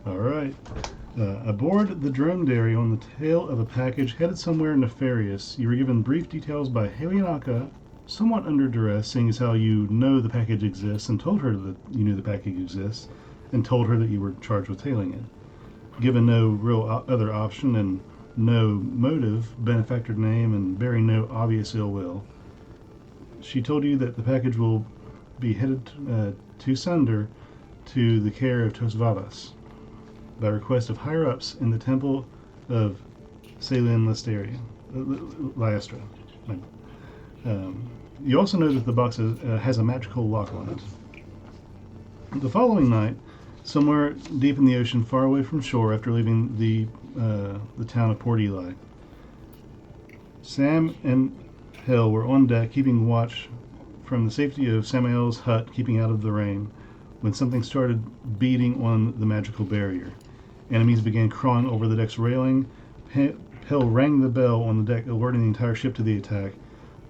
All right. Aboard the dromedary on the tail of a package headed somewhere nefarious, you were given brief details by Helianaka, somewhat under duress, seeing as how you know the package exists, and told her that you knew the package exists, and told her that you were charged with tailing it. Given no real other option and no motive, benefactor name, and bearing no obvious ill will, she told you that the package will be headed to Sunder to the care of Tosvavas by request of higher-ups in the temple of Salin Liastra. You also know that the box has a magical lock on it. The following night, somewhere deep in the ocean, far away from shore, after leaving the town of Port Eli, Sam and Hel were on deck, keeping watch from the safety of Samael's hut, keeping out of the rain, when something started beating on the magical barrier. Enemies began crawling over the deck's railing. Hel rang the bell on the deck, alerting the entire ship to the attack.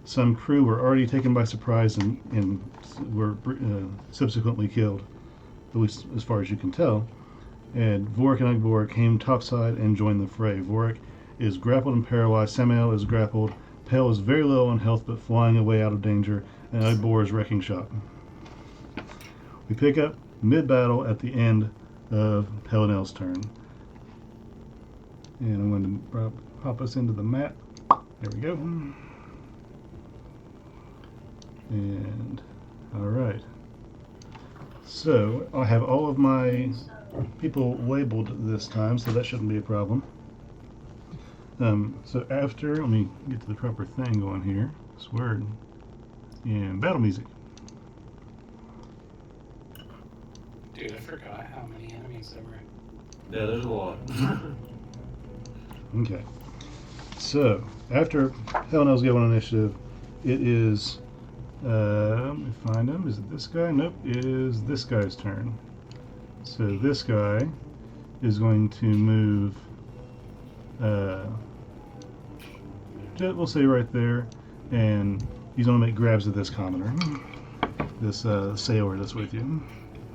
Some crew were already taken by surprise and were subsequently killed, at least as far as you can tell. And Vorik and Ugbor came topside and joined the fray. Vorik is grappled and paralyzed. Samael is grappled. Hel is very low on health but flying away out of danger, and Ugbor is wrecking shop. We pick up mid-battle at the end of Hel and El's turn. And I'm going to pop us into the map. There we go. And, alright. So, I have all of my people labeled this time, so that shouldn't be a problem. So after, let me get to the proper thing going here. Sword. And battle music. Dude, I forgot how many enemies there were. Yeah, there's a lot. Okay. So, after Hel and El's go on initiative, it is, let me find him. Is it this guy? Nope, it is this guy's turn. So this guy is going to move, we'll say right there, and he's going to make grabs at this commoner, this sailor that's with you.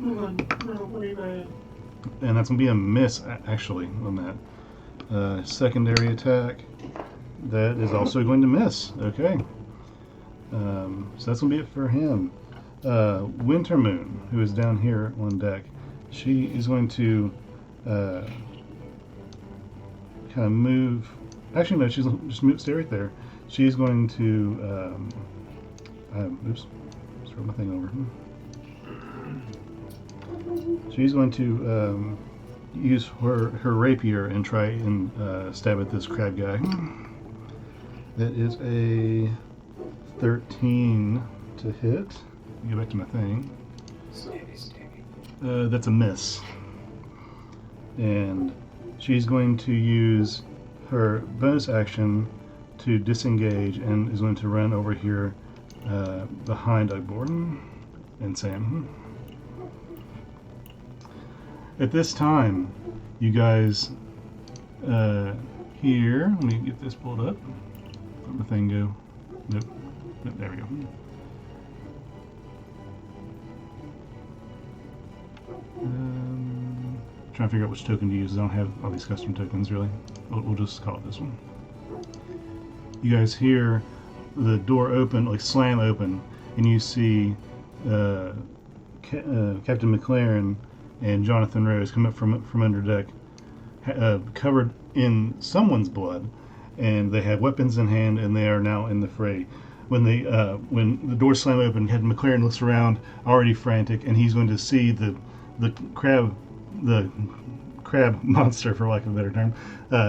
And that's going to be a miss, actually, on that. Secondary attack, that is also going to miss. Okay. So that's going to be it for him. Wintermoon, who is down here on deck, she is going to kind of move. Actually, no, she's just stay right there. She's going to. Oops, throw my thing over. She's going to use her rapier and try and stab at this crab guy. That is a 13 to hit. Get back to my thing. That's a miss. And she's going to use her bonus action to disengage and is going to run over here behind Ugbor and Sam. At this time, you guys here, let me get this pulled up. Let my thing go. Nope. There we go. Trying to figure out which token to use. I don't have all these custom tokens really. We'll just call it this one. You guys hear the door open, like slam open, and you see Captain McLaren and Jonathan Rose come up from under deck, covered in someone's blood, and they have weapons in hand, and they are now in the fray. When the door slam open, Captain McLaren looks around, already frantic, and he's going to see the crab monster, for lack of a better term,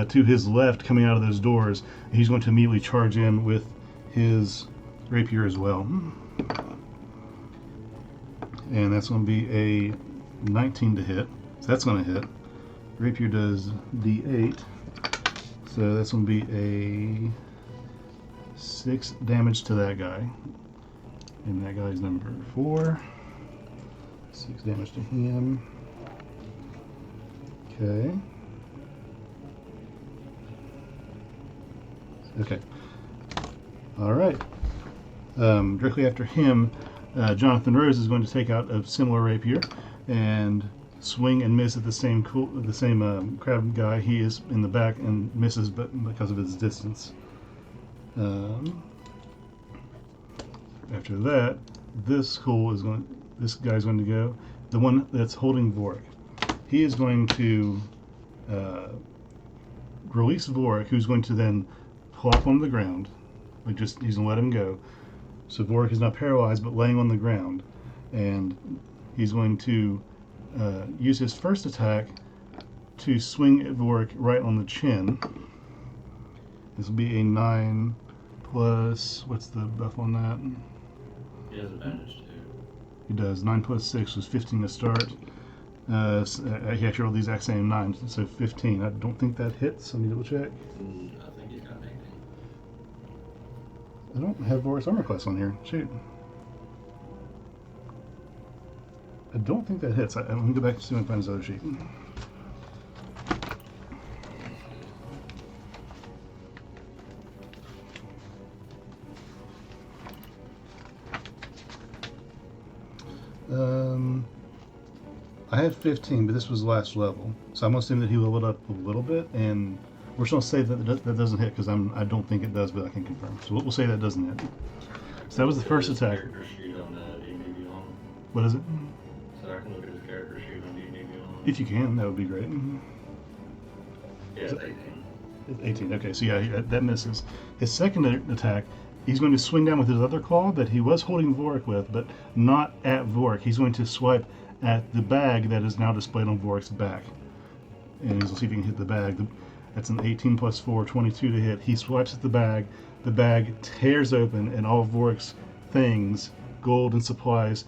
to his left coming out of those doors. He's going to immediately charge in with his rapier as well. And that's going to be a 19 to hit. So that's going to hit. Rapier does D8. So that's going to be a 6 damage to that guy. And that guy's number 4. 6 damage to him. Okay. Okay. All right. Directly after him, Jonathan Rose is going to take out a similar rapier, and swing and miss at the same crab guy. He is in the back and misses, but because of his distance. After that, this guy's going to go. The one that's holding Vorik. He is going to release Vorik, who's going to then plop on the ground. He's going to let him go. So Vorik is not paralyzed, but laying on the ground, and he's going to use his first attack to swing at Vorik right on the chin. This will be a 9 plus, what's the buff on that? He has advantage too. He does. 9 plus 6 was 15 to start. He actually rolled the exact same 9, so 15. I don't think that hits. Let me double check. I think he's got an 18. I don't have Vorik's armor class on here. Shoot. I don't think that hits. I'm going to go back and see if I can find his other sheet. I had 15, but this was last level. So I'm going to assume that he leveled up a little bit, and we're just going to say that that doesn't hit because I don't think it does, but I can confirm. So we'll say that doesn't hit. So that was the first attack. Character sheet on D&D Beyond. What is it? So I can look at his character sheet on D&D Beyond. If you can, that would be great. Yeah, it's 18. It's 18. Okay, so yeah, that misses. His second attack, he's going to swing down with his other claw that he was holding Vorik with, but not at Vorik. He's going to swipe at the bag that is now displayed on Vorik's back. And he'll see if he can hit the bag. That's an 18 plus 4, 22 to hit. He swipes at the bag. The bag tears open, and all of Vorik's things, gold and supplies,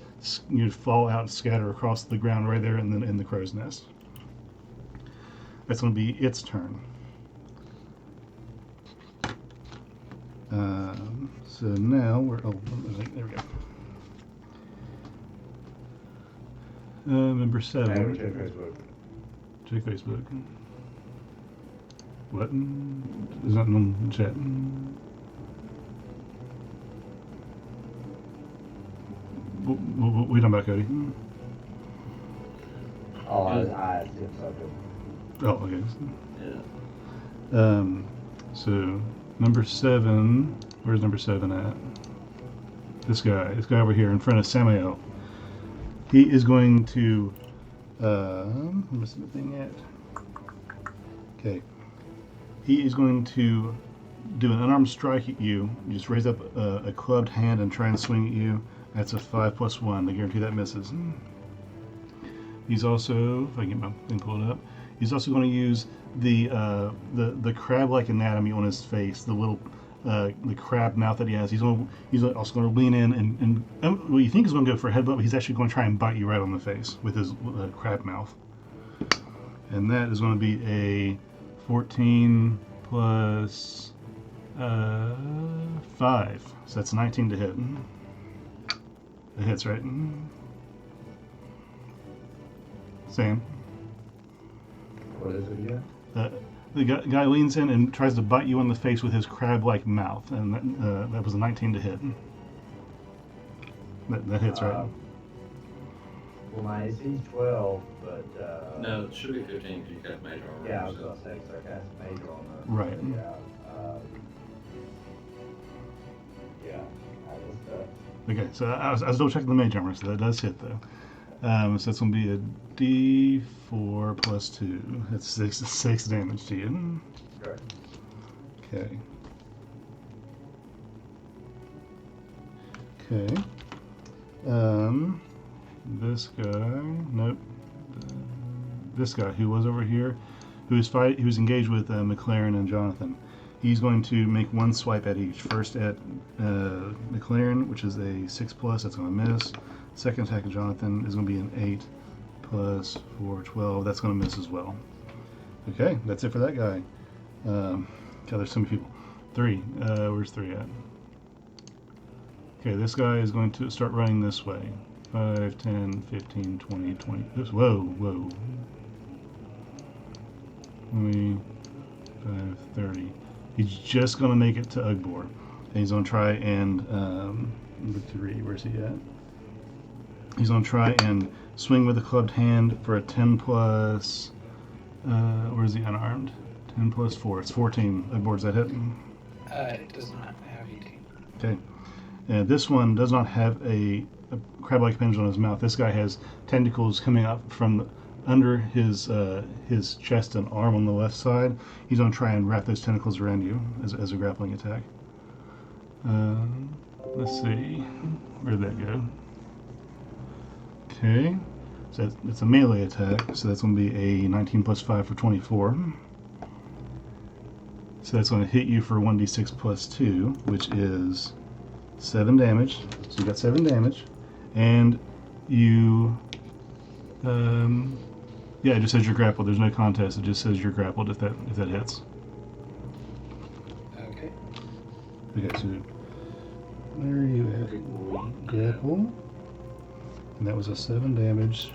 fall out and scatter across the ground right there in the crow's nest. That's going to be its turn. So now we're... Oh, there we go. Number 7. Check Facebook. Check Facebook. What? There's nothing on the chat. What are you talking about, Cody? Oh, I assume so too. Oh, okay. Yeah. So, number 7. Where's number 7 at? This guy over here in front of Samael. He is going to, I'm missing the thing yet. Okay. He is going to do an unarmed strike at you. You just raise up a clubbed hand and try and swing at you. That's a 5 plus 1. I guarantee that misses. He's also, if I can get my thing pulled up, he's also going to use the crab-like anatomy on his face, the little the crab mouth that he has. He's also going to lean in and well, you think he's going to go for a headbutt, but he's actually going to try and bite you right on the face with his crab mouth. And that is going to be a 14 plus 5. So that's 19 to hit. It hits, right? Sam? What is it again? The guy leans in and tries to bite you on the face with his crab-like mouth, and that was a 19 to hit. That hits, right? Well, my AC is 12, but... No, it should be 15 because you got major armor. Yeah, I was going to say, so I cast major on the... Right. Yeah, I was... Okay, so I was double checking the mage armor, so that does hit though. So that's going to be a D4 plus 2. That's 6 damage to you. Sure. Okay. Okay. This guy. Nope. This guy who was over here, who was engaged with McLaren and Jonathan. He's going to make one swipe at each. First at McLaren, which is a 6 plus, that's going to miss. Second attack of Jonathan is going to be an 8 plus 4, 12. That's going to miss as well. Okay, that's it for that guy. God, there's so many people. 3. Where's 3 at? Okay, this guy is going to start running this way. 5, 10, 15, 20, 20. Oops, whoa. 25, 30. He's just going to make it to Ugbor. And he's going to try and, number 3, where's he at? He's going to try and Swing with a clubbed hand for a 10 plus. Where is he unarmed? 10 plus 4. It's 14. That board's that hit. It does not have ET. Okay. This one does not have a crab-like appendage on his mouth. This guy has tentacles coming up from under his chest and arm on the left side. He's going to try and wrap those tentacles around you as a grappling attack. Let's see. Where did that go? Okay. So it's a melee attack. So that's going to be a 19 plus 5 for 24. So that's going to hit you for 1d6 plus 2, which is 7 damage. So you got 7 damage. And you... yeah, it just says you're grappled. There's no contest. It just says you're grappled if that hits. Okay. Okay, so there you have grapple. And that was a 7 damage.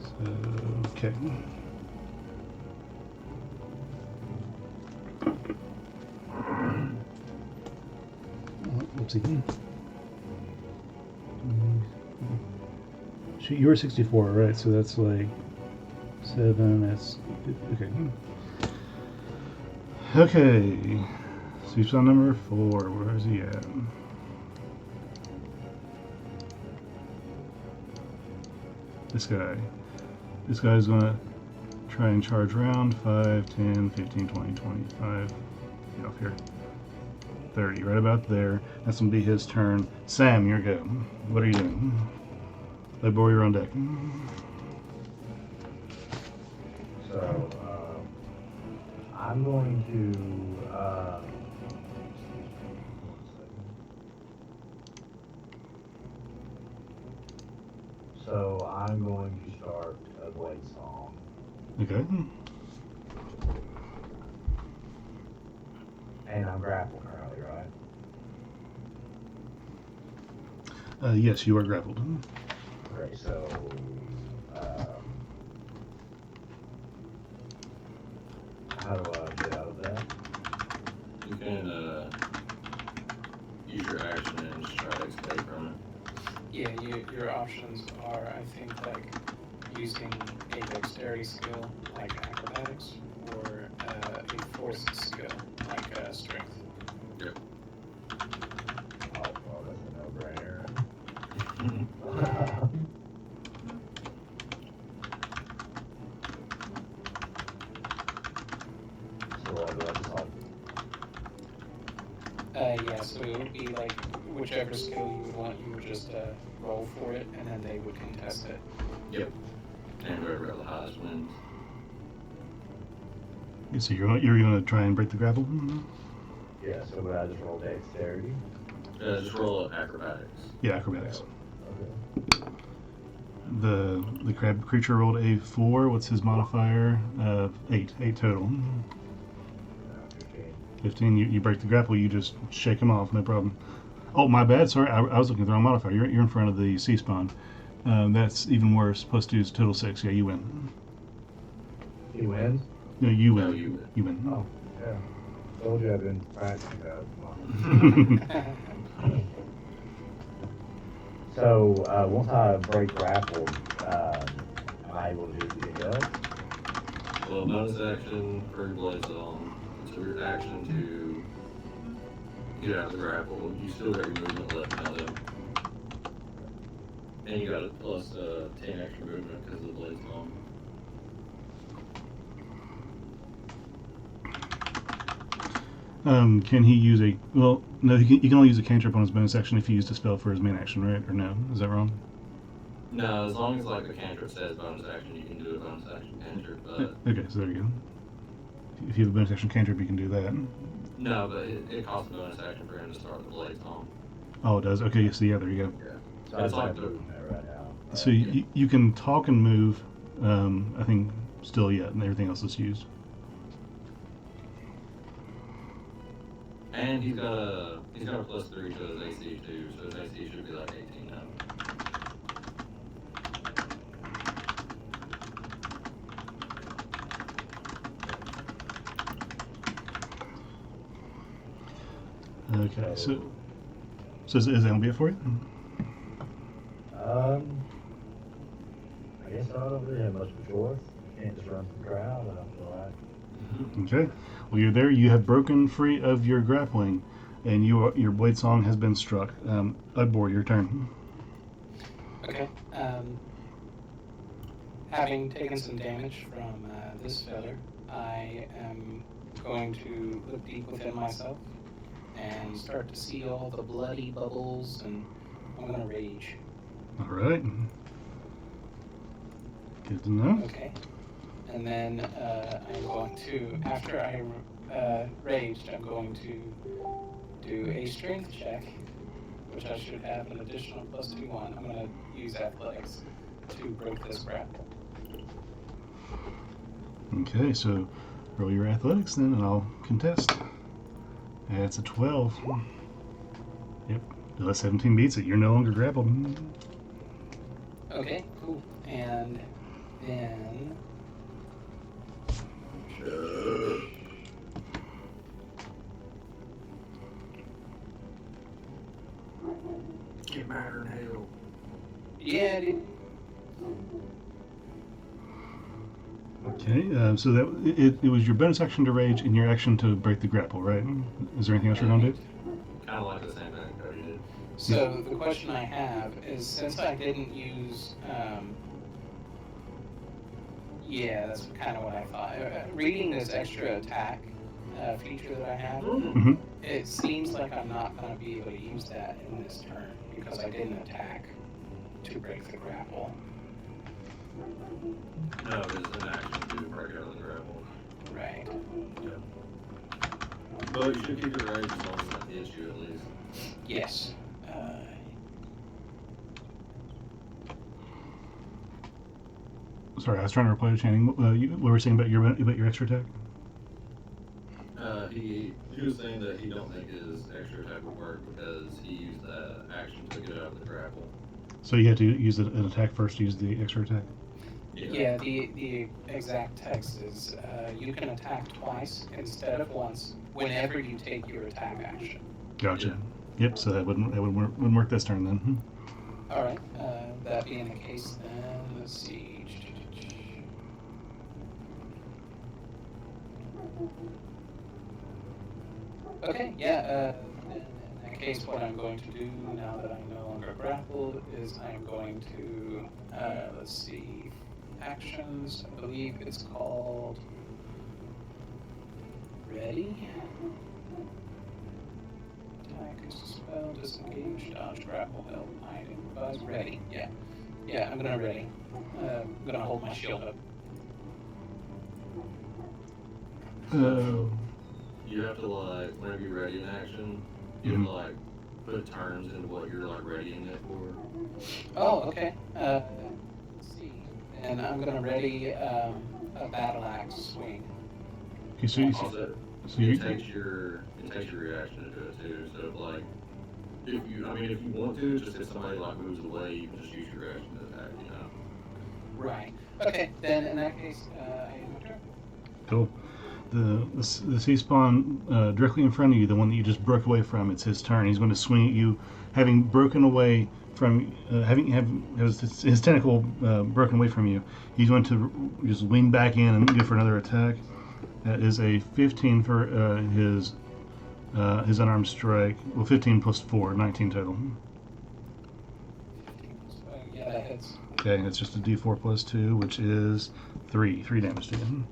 So, okay. Oopsie. Shoot, you were 64, right? So that's like 7, that's... Okay. Okay. Sweeps on number 4. Where is he at? This guy. This guy's gonna try and charge around 5, 10, 15, 20, 25. Get off here. 30, right about there. That's gonna be his turn. Sam, your go. What are you doing? Let boy, you're on deck. So, I'm going to, so I'm going to start a blade song. Okay. And I'm grappled currently, right? Yes, you are grappled. Okay, so, how do I get out of that? You can use your action and just try to escape from it. Yeah, your options are, I think, like using a dexterity skill like acrobatics or a force skill like strength. Yep. Oh, well, that's a no-brainer. So what do I decide? Yeah, so it would be like whichever skill you would want, you would just roll for it, and then they would contest it. Yep. And whoever got the highest wins. So you're gonna try and break the grapple? Yeah, so would I just roll dexterity? Just roll acrobatics. Yeah, acrobatics. Okay. The crab creature rolled a 4. What's his modifier? 8. 8 total. 15. 15. You break the grapple. You just shake him off. No problem. Oh, my bad. Sorry, I was looking at the wrong modifier. You're in front of the sea spawn. That's even worse. Plus 2 is total 6. Yeah, you win. He wins? No, you win. No, you win. You win. Oh, yeah. Told you I've been practicing that. So, once I break grapple, am I able to do anything else? Well, bonus action for your blade song. So your action to get out of the grapple. You still got your movement left now though. And you got a plus 10 extra movement because of the blade song. Can he use a... Well, no, he can only use a cantrip on his bonus action if he used a spell for his main action, right? Or no? Is that wrong? No, as long as like the cantrip says bonus action, you can do a bonus action cantrip. But Okay, so there you go. If you have a bonus action cantrip, you can do that. no, but it costs a bonus action for him to start the blade song. Oh, it does? Okay, so yeah, there you go. Yeah. So I It's just like have the movement right now. So you can talk and move, I think, still yet, and everything else is used. and he's got a plus 3 to his AC too, so his AC should be like 18 now. Okay, so is that going to be it for you? I guess I don't really have much of a choice. Can't just run from the crowd. I don't feel like. Okay. Well, you're there. You have broken free of your grappling, and your blade song has been struck. Udbor, your turn. Okay. Having taken some damage from this feather, I am going to look deep within myself and start to see all the bloody bubbles, and I'm going to rage. All right. Good to know. Okay. And then I'm going to, after I raged, I'm going to do a strength check, which I should have an additional +2/1. I'm going to use athletics to break this grapple. Okay, so roll your athletics then, and I'll contest. That's a 12. Yep. The 17 beats it. You're no longer grappled. Okay, cool. And then Get madder than hell. yeah, dude. Okay, so that it was your bonus action to rage and your action to break the grapple, right? Is there anything else you're going to do? Kind of like the same thing Cody did. So the question I have is, since I didn't use, yeah, that's kind of what I thought. Reading this extra attack feature that I have, Mm-hmm. it seems like I'm not going to be able to use that in this turn because I didn't attack to break the grapple. No, it's an action to break out of the grapple. Right. But you should keep your rage as long as that hits you at least. Yes. Sorry, I was trying to reply to Channing. What were you saying about your extra attack? He was saying that he don't think his extra attack would work because he used that action to get out of the grapple. So you had to use an attack first to use the extra attack? Yeah, the exact text is you can attack twice instead of once whenever you take your attack action. Gotcha. Yep. So that wouldn't work this turn then. All right. That being the case, then let's see. Okay. Yeah. In that case, what I'm going to do now that I'm no longer grappled is I'm going to let's see. Actions, I believe it's called Ready. Attack, spell, disengage, dodge, grapple, help, hide, improvise, ready. Yeah, I'm gonna ready. I'm gonna hold my shield up. You have to whenever you ready an action, you have to put terms into what you're readying it for. Oh, okay. Let's see. And I'm gonna ready a battle axe swing. Okay, so it takes your reaction into it too. So if you want to, just if somebody moves away, you can just use your reaction to attack. Right. Okay. Then in that case, I end my turn. Cool. The sea spawn directly in front of you, the one that you just broke away from, it's his turn. He's going to swing at you, having broken away from his tentacle broken away from you. He's going to just lean back in and go for another attack. That is a 15 for his unarmed strike. Well, 15 plus 4, 19 total. Yeah, that hits. Okay, it's just a D4 plus 2, which is 3 damage to him.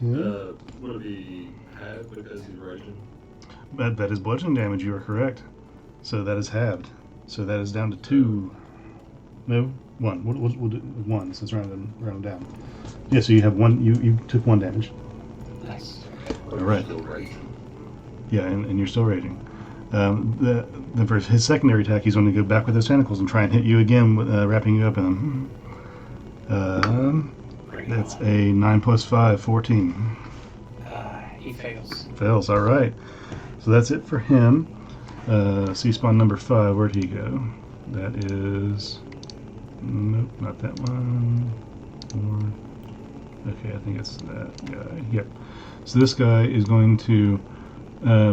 Would it be halved because he's raging? That is bludgeoning damage. You are correct. So that is halved. So that is down to 2. No, 1. We'll do 1. So it's rounded down. Yeah. So you have 1. You took 1 damage. Nice. All right. Still raging. Yeah, and you're still raging. Then for his secondary attack, he's going to go back with his tentacles and try and hit you again, wrapping you up in them. That's a 9 plus 5, 14. He fails. Fails, all right. So that's it for him. Sea spawn number 5, where'd he go? That is... Nope, not that one. Okay, I think it's that guy. Yep. So this guy is going to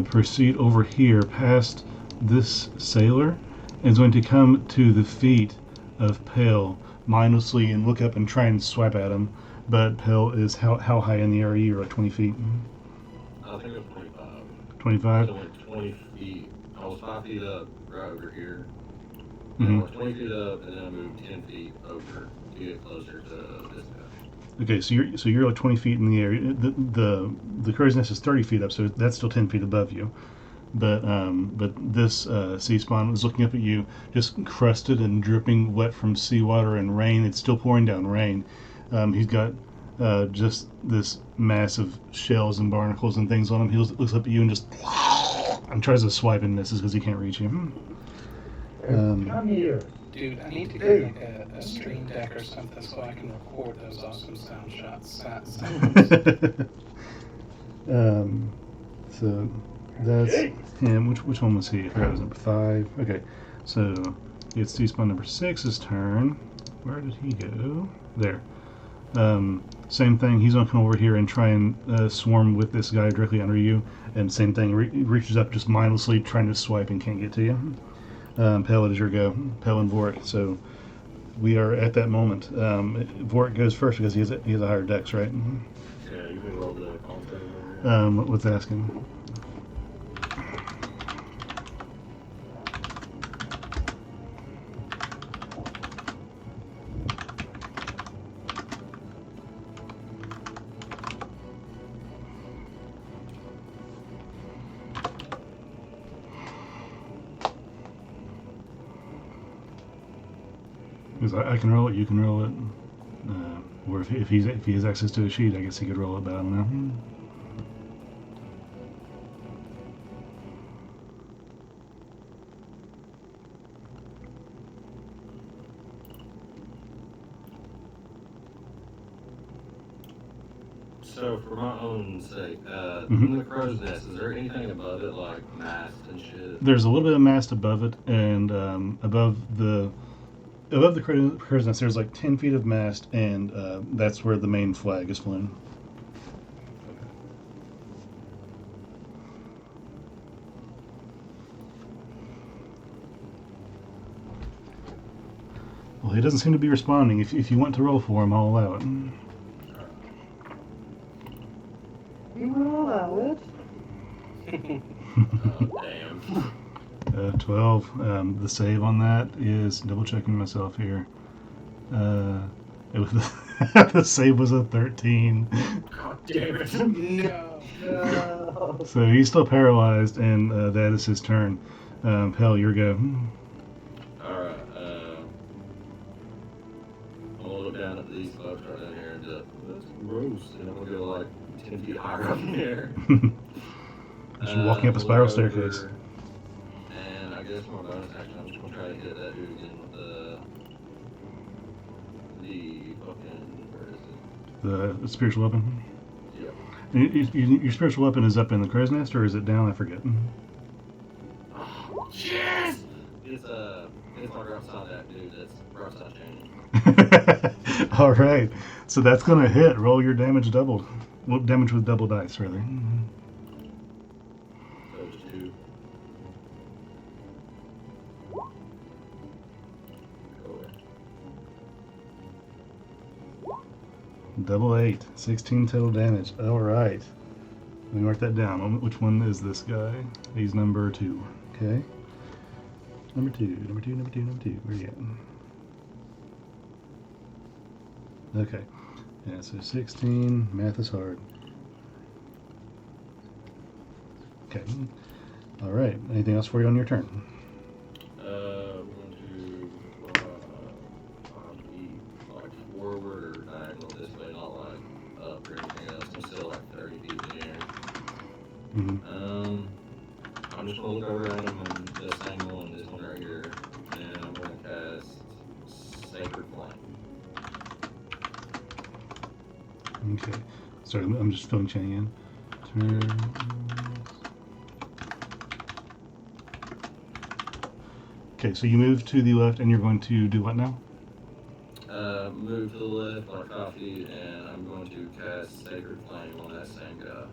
proceed over here past this sailor and is going to come to the feet of Pale mindlessly and look up and try and swipe at him. But Pale is how high in the air are you? You're like 20 feet. I think it was 25. 25. So I went 20 feet. I was 5 feet up right over here. Mhm. I went 20 feet up, and then I moved 10 feet over to get closer to this guy. Okay, so you're like 20 feet in the air. The crow's nest is 30 feet up, so that's still 10 feet above you. But this sea spawn is looking up at you, just crusted and dripping wet from seawater and rain. It's still pouring down rain. He's got just this mass of shells and barnacles and things on him. He looks up at you and just and tries to swipe and misses because he can't reach you. Come here. Dude, I need to get like a stream deck or something so I can record those awesome sound shots. So that's him. Which one was he? I forgot it was number 5. Okay, so it's sea spawn number 6's turn. Where did he go? There. Same thing. He's gonna come over here and try and swarm with this guy directly under you. And same thing. Reaches up just mindlessly, trying to swipe and can't get to you. Pale, it is your go. Pale and Vort. So we are at that moment. Vort goes first because he has a higher dex, right? Yeah, you can roll the contact. What's asking? Because I can roll it, you can roll it. Or if he has access to a sheet, I guess he could roll it, but I don't know. So, for my own sake, Mhm. in the crow's nest, is there anything above it, like mast and shit? There's a little bit of mast above it, and above the crow's nest, there's like 10 feet of mast, and that's where the main flag is flown. Well, he doesn't seem to be responding. If you want to roll for him, I'll allow it. You will allow it. Oh, damn. 12. The save on that is double checking myself here. It was the save was a 13. God damn it. No. No. So he's still paralyzed, and that is his turn. Hell, your go. Alright, I'm gonna look down at these folks right down here and just, that's gross. And I'm gonna go like 10 feet higher up in the air. Just walking up a spiral Look over, staircase. And I guess my bonus action, I'm just gonna try to hit that dude again with the fucking, where is it? The spiritual weapon. Yep. Your spiritual weapon is up in the crow's nest, or is it down? I forget. Oh, yes! It's like right beside that dude that's right beside Jamie. All right. So that's gonna hit. Roll your damage doubled. Well, damage with double dice, rather. Those two. Go away. Double 8. 16 total damage. All right. Let me mark that down. Which one is this guy? He's number 2. Okay. Number 2. Number 2. Number 2. Number 2. Where you at? Okay. Yeah, so 16. Math is hard. Okay. All right. Anything else for you on your turn? I'm going to be like forward or diagonal this way, not like up or anything else. I'm still like 30 feet in the air. Mm-hmm. I'm just gonna look over at him and the same one, this one right here, and I'm gonna cast Sacred Flame. Okay. Sorry, I'm just filling Channing in. Turn. Okay, so you move to the left, and you're going to do what now? Move to the left like 5 feet, and I'm going to cast Sacred Flame on that same guy.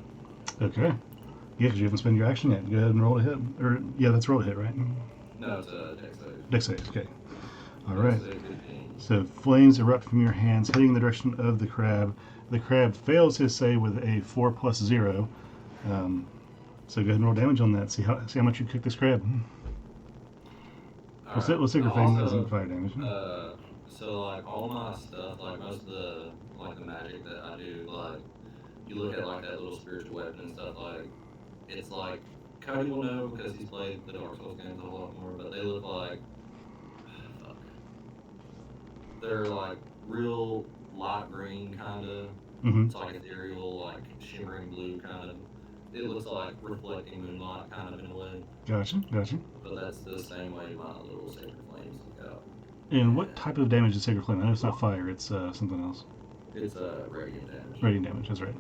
Okay. Yeah, because you haven't spent your action yet. Go ahead and roll a hit. Or yeah, that's roll a hit, right? No, it's a dex save. Dex save, okay. All right. Dex save 15. So flames erupt from your hands, heading in the direction of the crab. The crab fails his save with a 4 plus 0. So go ahead and roll damage on that. See how much you kick this crab. We'll stick your flames and fire damage. So like all my stuff, like most of the magic that I do, like you look at like that little spiritual weapon and stuff, like it's like Cody will know because he's played the Dark Souls games a lot more, but they look like fuck. They're like real light green kind of. Mm-hmm. It's like ethereal, like shimmering blue kind of. It looks like reflecting moonlight kind of in a way. Gotcha. But that's the same way my little sacred flames look out. And what type of damage is Sacred Flame? I know it's not fire, it's something else. It's radiant damage. Radiant damage, that's right.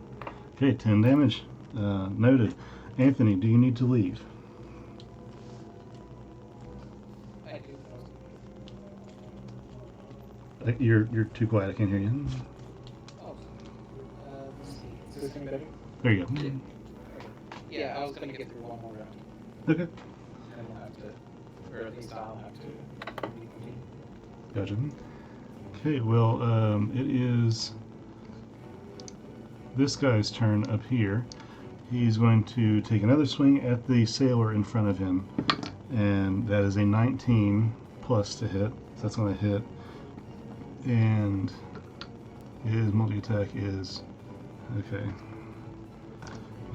Okay, 10 damage. Noted. Anthony, do you need to leave? I do. I think you're too quiet, I can't hear you. Oh. Let's see. Is this any better? There you go. Yeah, I was gonna get through one more round. Okay. And we'll have to, or at least I'll have to reconvene. Gotcha. Okay, well, it is this guy's turn up here. He's going to take another swing at the sailor in front of him, and that is a 19 plus to hit, so that's going to hit. And his multi-attack is, okay,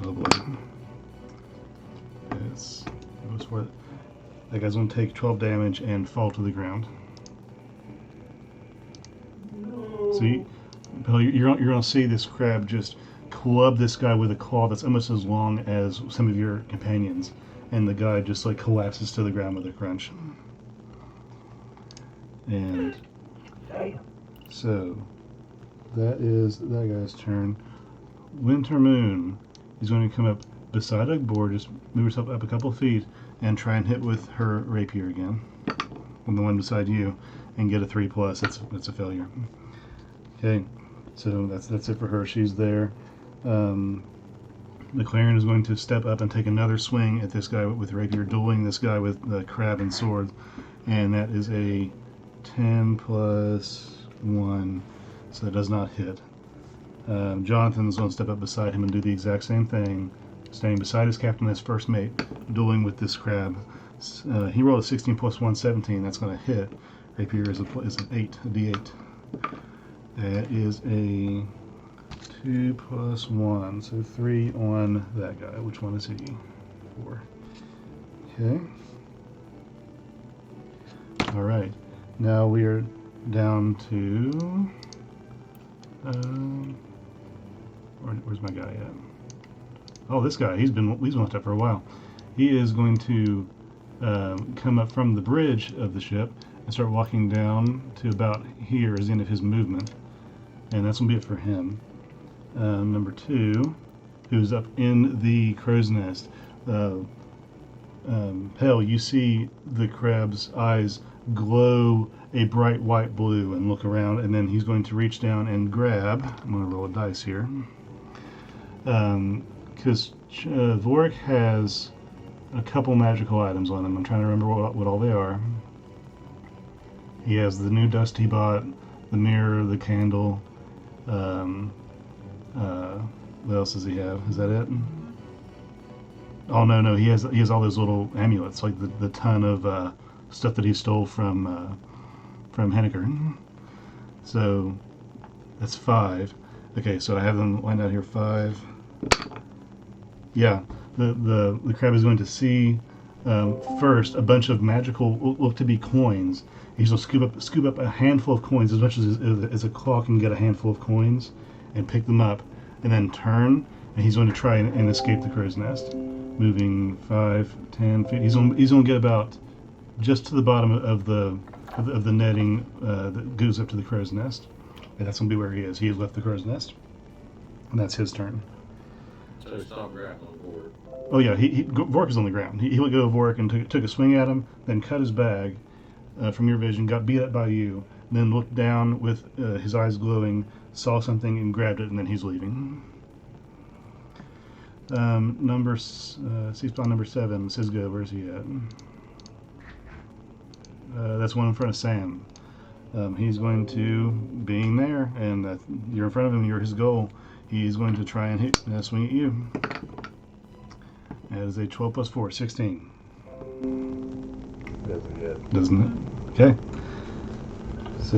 oh boy, that guy's going to take 12 damage and fall to the ground. So you're going to see this crab just club this guy with a claw that's almost as long as some of your companions, and the guy just like collapses to the ground with a crunch. And so that is that guy's turn. Winter Moon is going to come up beside a board, just move herself up a couple feet and try and hit with her rapier again on the one beside you and get a 3 plus. That's a failure. Okay, so that's it for her. She's there. The Clarion is going to step up and take another swing at this guy with rapier, dueling this guy with the crab and sword, and that is a 10 plus 1, so that does not hit. Jonathan's going to step up beside him and do the exact same thing, standing beside his captain as first mate, dueling with this crab. He rolled a 16 plus 1, 17. That's going to hit. Rapier is an 8, a d8. That is a 2 plus 1, so 3 on that guy. Which one is he? 4. Okay. All right. Now we are down to. Where's my guy at? Oh, this guy. He's been locked up for a while. He is going to come up from the bridge of the ship and start walking down to about here as the end of his movement. And that's going to be it for him. Number 2, who's up in the crow's nest. Hell, you see the crab's eyes glow a bright white blue and look around, and then he's going to reach down and grab. I'm going to roll a dice here. Because Vorik has a couple magical items on him. I'm trying to remember what all they are. He has the new dust he bought, the mirror, the candle. What else does he have? Is that it? Oh no, he has all those little amulets, like the ton of stuff that he stole from Henniker. So that's 5. Okay, so I have them lined out here. 5. Yeah, the crab is going to see first a bunch of magical look to be coins. He's going to scoop up a handful of coins, as much as a claw can get a handful of coins, and pick them up, and then turn, and he's going to try and escape the crow's nest, moving 5, 10 feet. He's going to get about just to the bottom of the netting that goes up to the crow's nest, and that's going to be where he is. He has left the crow's nest, and that's his turn. So stop grappling forward. Oh yeah, Vork is on the ground. He let go of Vork and took a swing at him, then cut his bag from your vision, got beat up by you, then looked down with his eyes glowing, saw something and grabbed it, and then he's leaving. Sea spawn number 7, Sisgo, where's he at? That's one in front of Sam. He's going to, being there, and you're in front of him, you're his goal. He's going to try and swing at you. That is a 12 plus 4, 16. Doesn't hit. Doesn't it? Okay. So,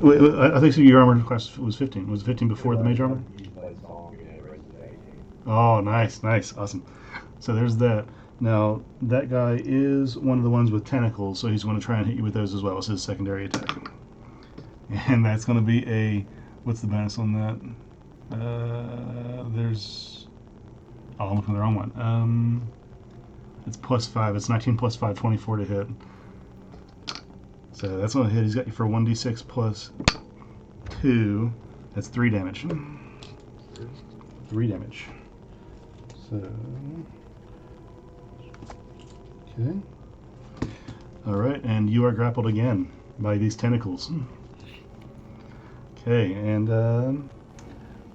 wait, I think your armor class was 15. Was it 15 before the major armor? You play song and it raises to 18. Oh, nice, awesome. So there's that. Now, that guy is one of the ones with tentacles, so he's going to try and hit you with those as well as his secondary attack. And that's going to be a, what's the bonus on that? I'm looking at the wrong one. It's plus 5. It's 19 plus 5, 24 to hit. So that's going to hit. He's got you for 1d6 plus 2. That's 3 damage. 3 damage. So, okay. All right, and you are grappled again by these tentacles. Okay, and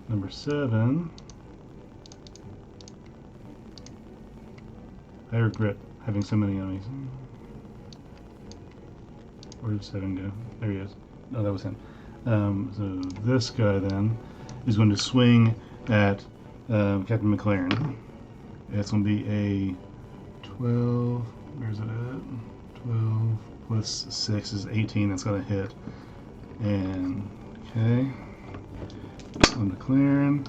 number 7. I regret having so many enemies. Where did 7 go? There he is. Oh, that was him. So this guy then is going to swing at Captain McLaren. It's going to be a 12. Where's it at? 12 plus 6 is 18. That's going to hit. And okay. On McLaren.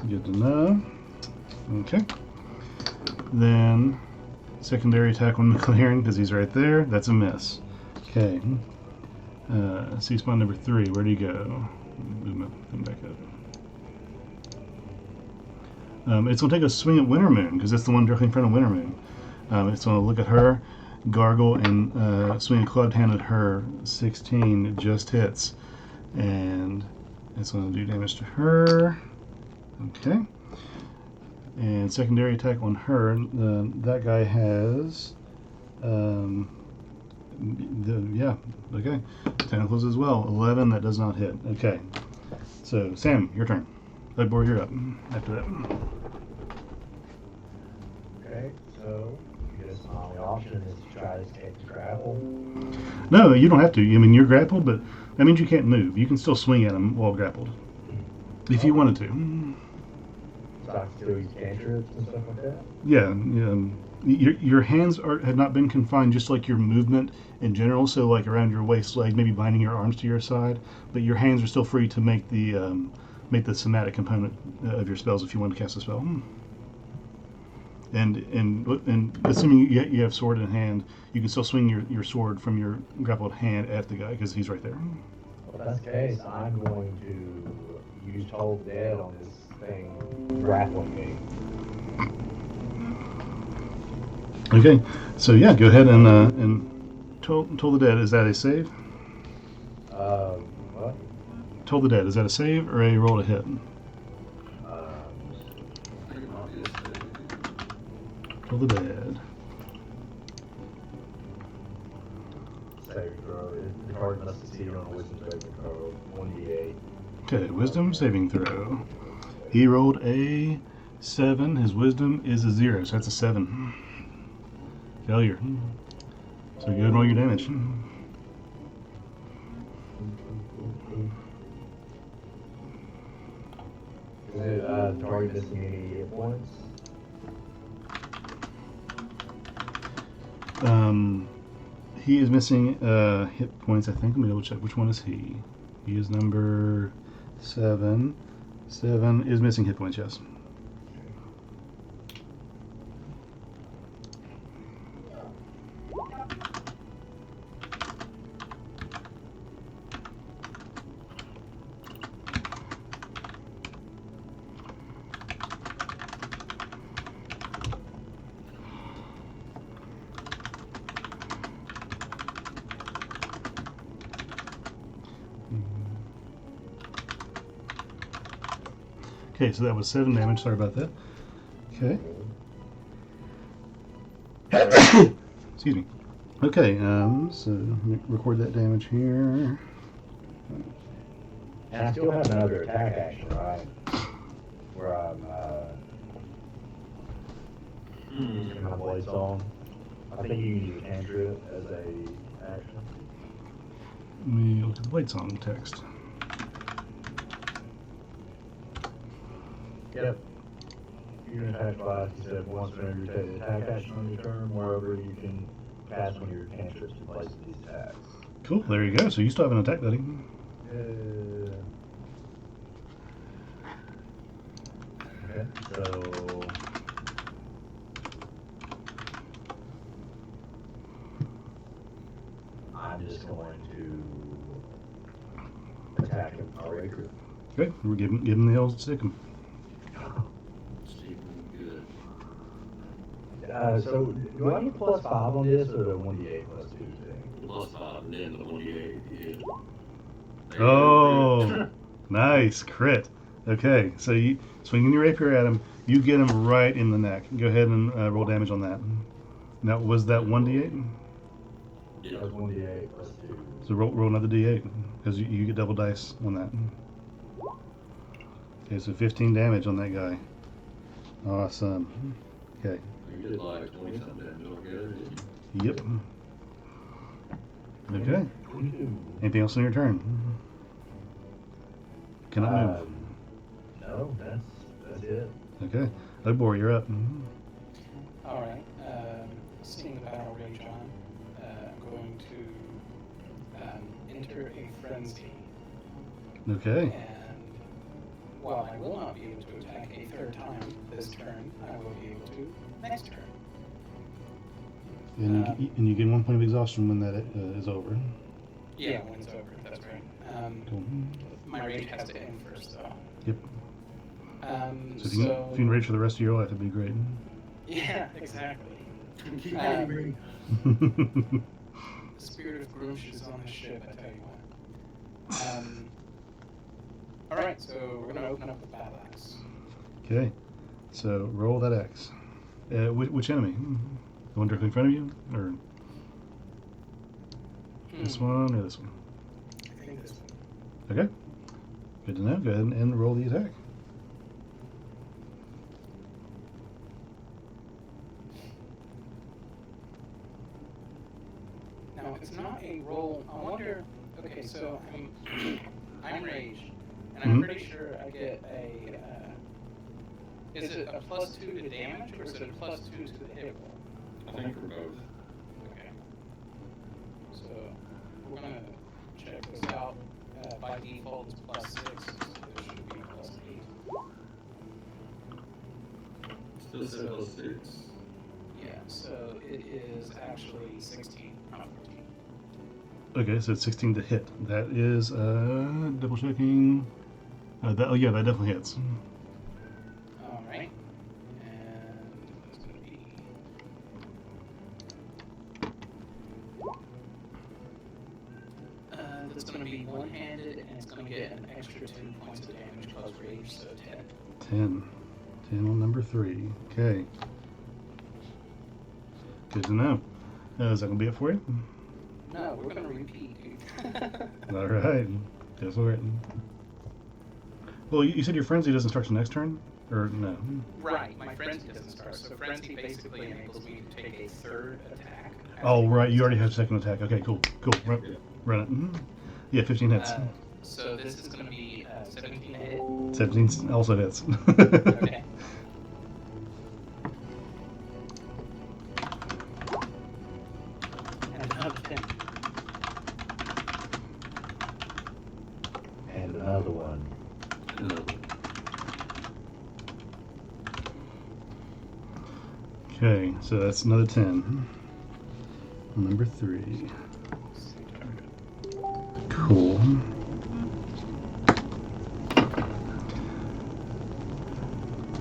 Good to know. Okay. Then secondary attack on McLaren because he's right there. That's a miss. Okay. C-spawn number 3. Where do you go? Move him back up. It's going to take a swing at Winter Moon because it's the one directly in front of Winter Moon. It's going to look at her, gargle, and swing a clubbed hand at her. 16 just hits. And it's going to do damage to her. Okay. And secondary attack on her. That guy has... okay. Tentacles as well. 11, that does not hit. Okay. So, Sam, your turn. Leadboard, you're up after that. Okay, so I guess my only option is to try to escape the grapple. No, you don't have to. I mean, you're grappled, but that means you can't move. You can still swing at him while grappled. If you wanted to. So I can still use cantrips and stuff like that? Yeah. Your hands have not been confined, just like your movement in general. So, like around your waist, like maybe binding your arms to your side, but your hands are still free to make the somatic component of your spells if you want to cast a spell. And assuming you have sword in hand, you can still swing your sword from your grappled hand at the guy because he's right there. Well, if that's the case, I'm going to use Hold Dead on this thing grappling me. Okay, so yeah, go ahead and toll the dead. Is that a save? What? Toll the dead. Is that a save or a roll to hit? Toll the dead. Save throw. The card must succeed on a wisdom saving throw. 1d8. Okay, wisdom saving throw. He rolled a 7. His wisdom is a 0, so that's a 7. Failure. So go ahead and roll your damage. Is it target missing any hit points? He is missing hit points, I think. Let me double check. Which one is he? He is number 7. 7 is missing hit points, yes. Okay, so that was 7 damage. Sorry about that. Okay. Excuse me. Okay, so let me record that damage here. And I still have another attack action, right? Where I'm using my blade song. I think you can use a cantrip as action. Let me look at the blade song text. Yep. You can attack twice. He said once whenever you take the attack action on your turn. Moreover, you can cast one of your cantrips in place of these attacks. Cool, there you go. So you still have an attack, buddy. Okay, so I'm just going to attack him already. Okay, we're giving the old stick 'em. Steve, good. So do I need +5 on this or the 1d8 +2 thing? +5, and then the 1d8. Yeah. Oh, nice crit. Okay, so you swinging your rapier at him, you get him right in the neck. Go ahead and roll damage on that. Now, was that 1d8? Yeah. That was 1d8 +2. So roll another d8 because you get double dice on that. Okay, so 15 damage on that guy. Awesome. Okay. You did like 20 something damage altogether, didn't you? Yep. Okay. 22. Anything else on your turn? Cannot move. No, that's it. Okay. Ugbor, you're up. All right. Seeing the battle rage on, I'm going to enter a frenzy. Okay. And while I will not be able to attack a third time this turn, I will be able to next turn. And you get 1 point of exhaustion when that is over. Yeah, when it's over, that's right. Cool. My rage has to end first, though. Yep. So if you So can rage for the rest of your life, that'd be great. yeah, exactly. Keep Um, moving. The spirit of Groosh is on the ship, I tell you what. All right, so we're gonna open up the battle axe. Okay. So roll that X. Which enemy? The one directly in front of you, or this one, or this one? I think this one. Okay. Good to know. Go ahead and roll the attack. Now it's not a roll. I wonder. Okay, so I'm raged, and I'm Mhm. pretty sure I get a. Is it a +2 to damage, or is it a +2 to the hit roll? I think for both. Okay. So we're gonna check this out. By default, it's +6. So there should be a +8. Still said +6. Yeah. So it is actually 16, not 14. Okay, so it's 16 to hit. That is double checking. Yeah, that definitely hits. All right. And it's gonna be. That's gonna be one-handed, and it's gonna get an extra 10 points of damage plus rage, so 10. 10. 10 on number 3. Okay. Good to know. Is that going to be it for you? No, we're gonna repeat, dude. All right. Go for it. Well, you said your frenzy doesn't start till next turn? Or no? Right, my frenzy doesn't start. So frenzy basically enables me to take a third attack. Oh, right. You already have a second attack. Okay, cool. Cool. Run it. Yeah, 15 hits. So this is going to be 17 to hit. 17 also hits. Okay. And another 10. And another one. Okay, so that's another 10. Number 3. Cool.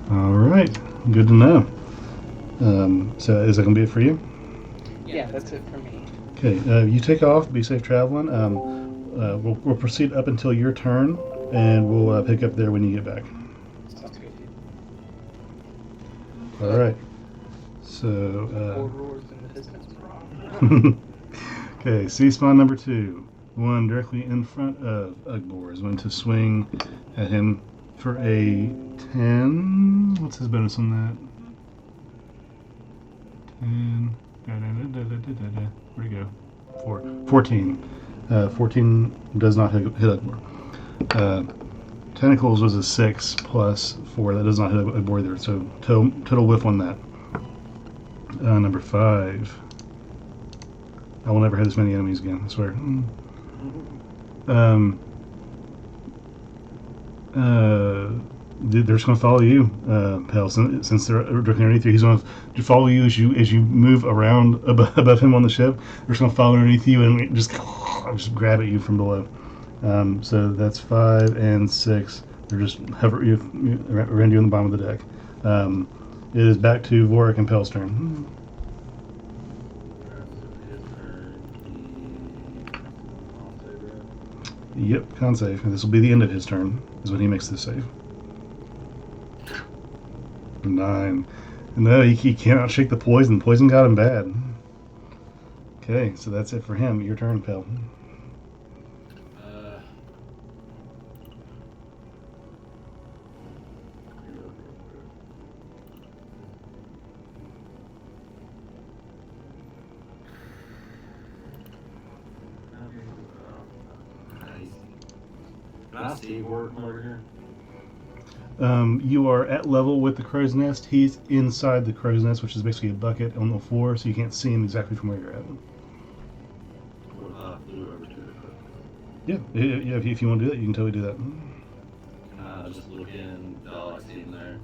All right, good to know. So is that going to be it for you? Yeah, that's it for me. Okay, you take off. Be safe traveling. We'll proceed up until your turn, and we'll pick up there when you get back. Sounds good, dude. All right. Four So, roars in the distance, bro. okay, sea spawn number 2. One directly in front of Ugbor is going to swing at him for a 10. What's his bonus on that? 10. Where'd he go? 14. 14 does not hit Ugborg. Tentacles was a 6 plus 4. That does not hit Ugborg either. So total whiff on that. Number 5. I will never have this many enemies again, I swear. They're just going to follow you, Pell. Since they're directly underneath you, he's going to follow you as you move around above him on the ship. They're just going to follow underneath you and just grab at you from below. So that's 5 and 6. They're just hover around you on the bottom of the deck. It is back to Vorik and Pell's turn. Yep, con save. And this will be the end of his turn, is when he makes this save. 9. No, he cannot shake the poison. Poison got him bad. Okay, so that's it for him. Your turn, Pell. Can I see Vorik from over here? You are at level with the crow's nest. He's inside the crow's nest, which is basically a bucket on the floor, so you can't see him exactly from where you're at. Flew over to it. Yeah, if you want to do that, you can totally do that. Can I just look in? I see him there.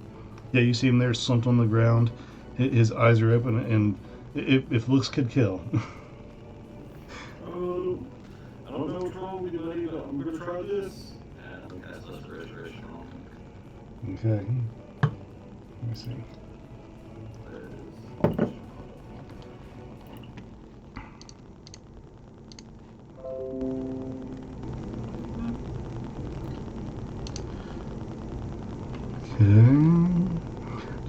Yeah, you see him there slumped on the ground. His eyes are open, and if looks could kill. Oh, I don't know what's wrong with you, lady, but I'm going to try this. And I'm going to cast Lust for Restoration on him. Okay. Let me see. Okay.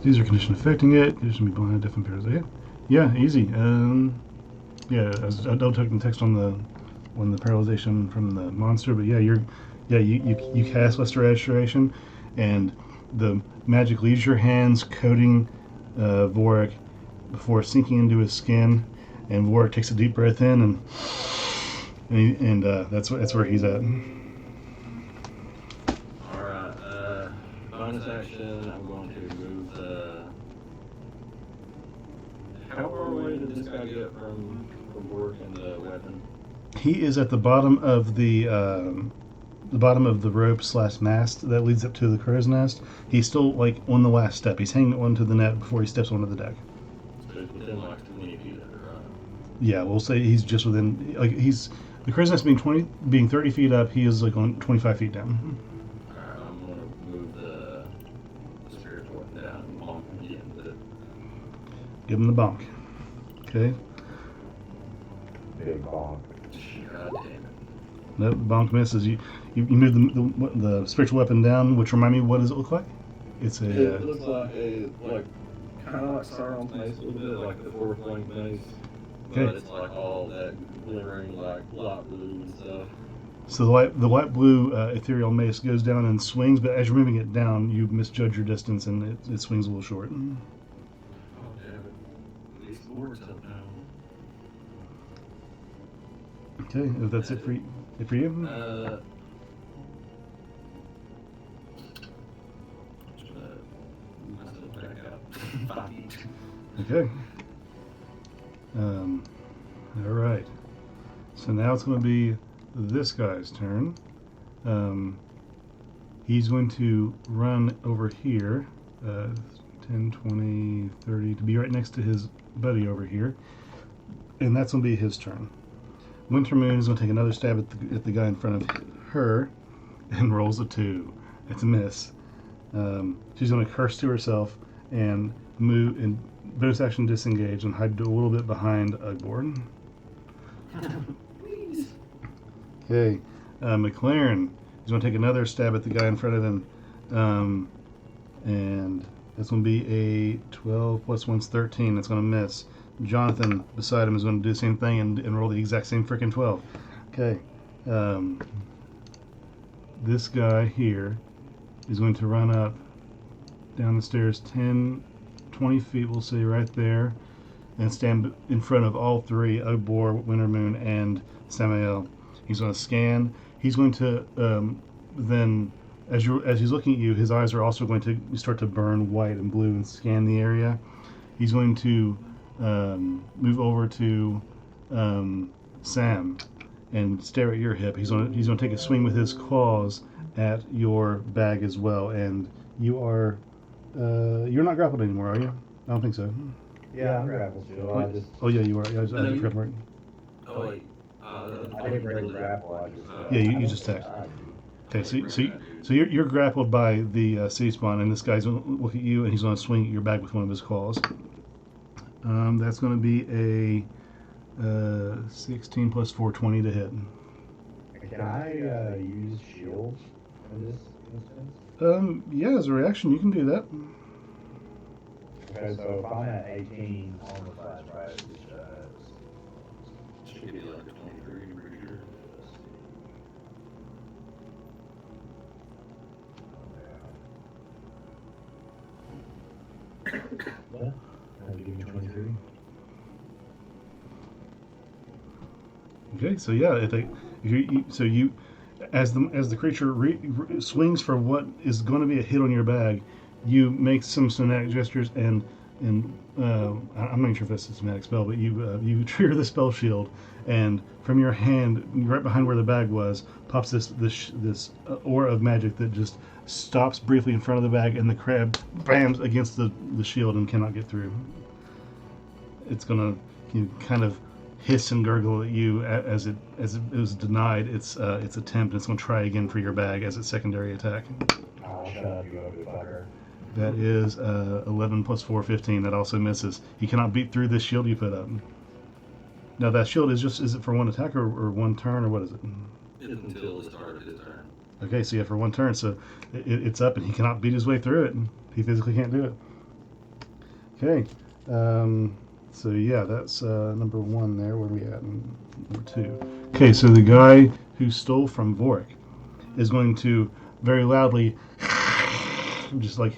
These are condition affecting it. There's gonna be blind, deaf, and parasitic. Yeah, easy. Yeah, I don't take the text on the paralyzation from the monster, but yeah, you cast Lesser Restoration, and the magic leaves your hands, coating Vorik before sinking into his skin, and Vorik takes a deep breath in, and that's where he's at. All right. Bonus action. I'm going to move the. How far away did this guy get from Vorik and the weapon? He is at the bottom of the rope / mast that leads up to the crow's nest. He's still like on the last step. He's hanging onto the net before he steps onto the deck. So it's within like 20 feet of it, right? Yeah, we'll say he's just within. Like the crow's nest being 30 feet up. He is like on 25 feet down. Alright, I'm going to move the spiritual weapon down and bonk him again with it. Give him the bonk. Okay. Big bonk. God damn it. Nope, bonk misses. You move the spiritual weapon down, which remind me, what does it look like? It's a. It looks like kind of like Sauron's mace a little bit, like the fourth length mace. Okay. But it's like all that glimmering like light blue and stuff. So the light blue ethereal mace goes down and swings, but as you're moving it down, you misjudge your distance and it swings a little short. Oh damn it! At least the words up now. Okay, if that's it for you. Just gonna move myself back out 5 feet. Okay. All right. So now it's going to be this guy's turn. He's going to run over here, 10, 20, 30, to be right next to his buddy over here. And that's going to be his turn. Winter Moon is going to take another stab at the guy in front of her and rolls a 2. It's a miss. She's going to curse to herself and move and bonus action disengage and hide a little bit behind Ugborg. Okay, McLaren is going to take another stab at the guy in front of him, and that's going to be a 12 plus 1's 13. That's going to miss. Jonathan beside him is going to do the same thing and roll the exact same freaking 12. Okay, this guy here is going to run up down the stairs 10, 20 feet, we'll say, right there, and stand in front of all three, Ugbor, Wintermoon, and Samael. He's going to scan. He's going to then, as he's looking at you, his eyes are also going to start to burn white and blue and scan the area. He's going to move over to Sam and stare at your hip. He's going to take a swing with his claws at your bag as well. And you're not grappled anymore, are you? I don't think so. Yeah, I'm grappled still. Oh yeah, you are. I was grappled right. Oh wait. I didn't break the grapple. I just. Yeah, you just attacked. Okay, so you're grappled by the city spawn, and this guy's going to look at you, and he's going to swing at your back with one of his claws. That's going to be a 16 plus 4, 20 to hit. Can I use shields in this instance? Yeah, as a reaction, you can do that. Okay, so if I'm at 18 armor class, right? Should be like a 23, I'm pretty sure. Yeah. Give me 23. Okay, so yeah, as the creature swings for what is going to be a hit on your bag, you make some somatic gestures and I'm not sure if that's a somatic spell, but you trigger the spell shield, and from your hand, right behind where the bag was, pops this aura of magic that just stops briefly in front of the bag, and the crab bams against the shield and cannot get through. It's gonna kind of hiss and gurgle at you as it was denied its attempt. It's gonna try again for your bag as its secondary attack. I'll shut up, you ugly fucker. That is 11 plus 4, 15. That also misses. He cannot beat through this shield you put up. Now that shield is it for one attack or one turn, or what is it? It's until the start of his turn. Okay, so yeah, for one turn, so it's up and he cannot beat his way through it. He physically can't do it. Okay, so yeah, that's number 1 there. Where are we at? Number 2. Okay, so the guy who stole from Vorik is going to very loudly just like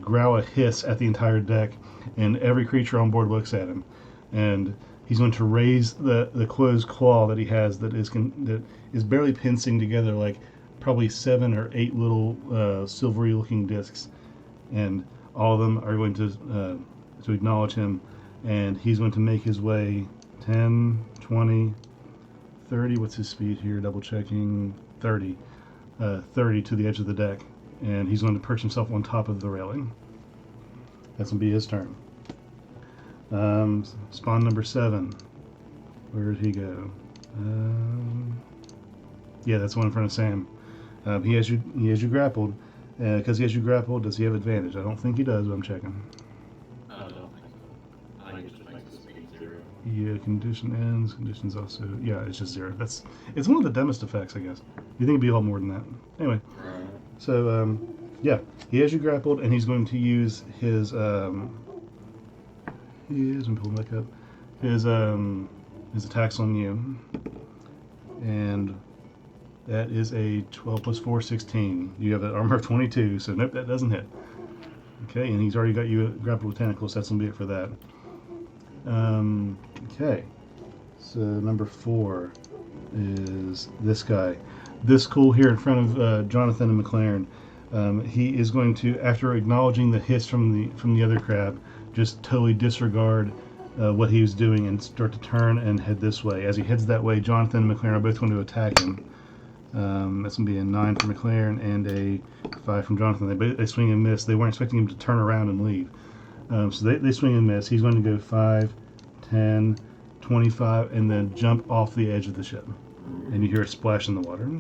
growl a hiss at the entire deck, and every creature on board looks at him, and he's going to raise the closed claw that he has that is barely pincing together like probably 7 or 8 little silvery looking discs, and all of them are going to acknowledge him, and he's going to make his way 10, 20, 30, what's his speed here, double checking, 30 to the edge of the deck, and he's going to perch himself on top of the railing. That's going to be his turn. Spawn number 7. Where did he go? Yeah, that's the one in front of Sam. He has you grappled. Because he has you grappled, does he have advantage? I don't think he does, but I'm checking. I don't think so. I think it just makes the speed 0. Yeah, condition ends. Conditions also. Yeah, it's just 0. It's one of the dumbest effects, I guess. You think it'd be a lot more than that. Anyway, Right. so yeah, he has you grappled, and he's going to use his he is, and pull him back up. His attacks on you, and that is a 12 plus 4, 16. You have an armor of 22, so nope, that doesn't hit. Okay, and he's already got you grappled with tentacles, so that's gonna be it for that. Okay, so number 4 is this guy. This cool here in front of Jonathan and McLaren. He is going to, after acknowledging the hiss from the other crab, just totally disregard what he was doing and start to turn and head this way. As he heads that way, Jonathan and McLaren are both going to attack him. That's going to be a 9 from McLaren and a 5 from Jonathan. They swing and miss. They weren't expecting him to turn around and leave. So they swing and miss. He's going to go 5, 10, 25, and then jump off the edge of the ship. And you hear it splash in the water.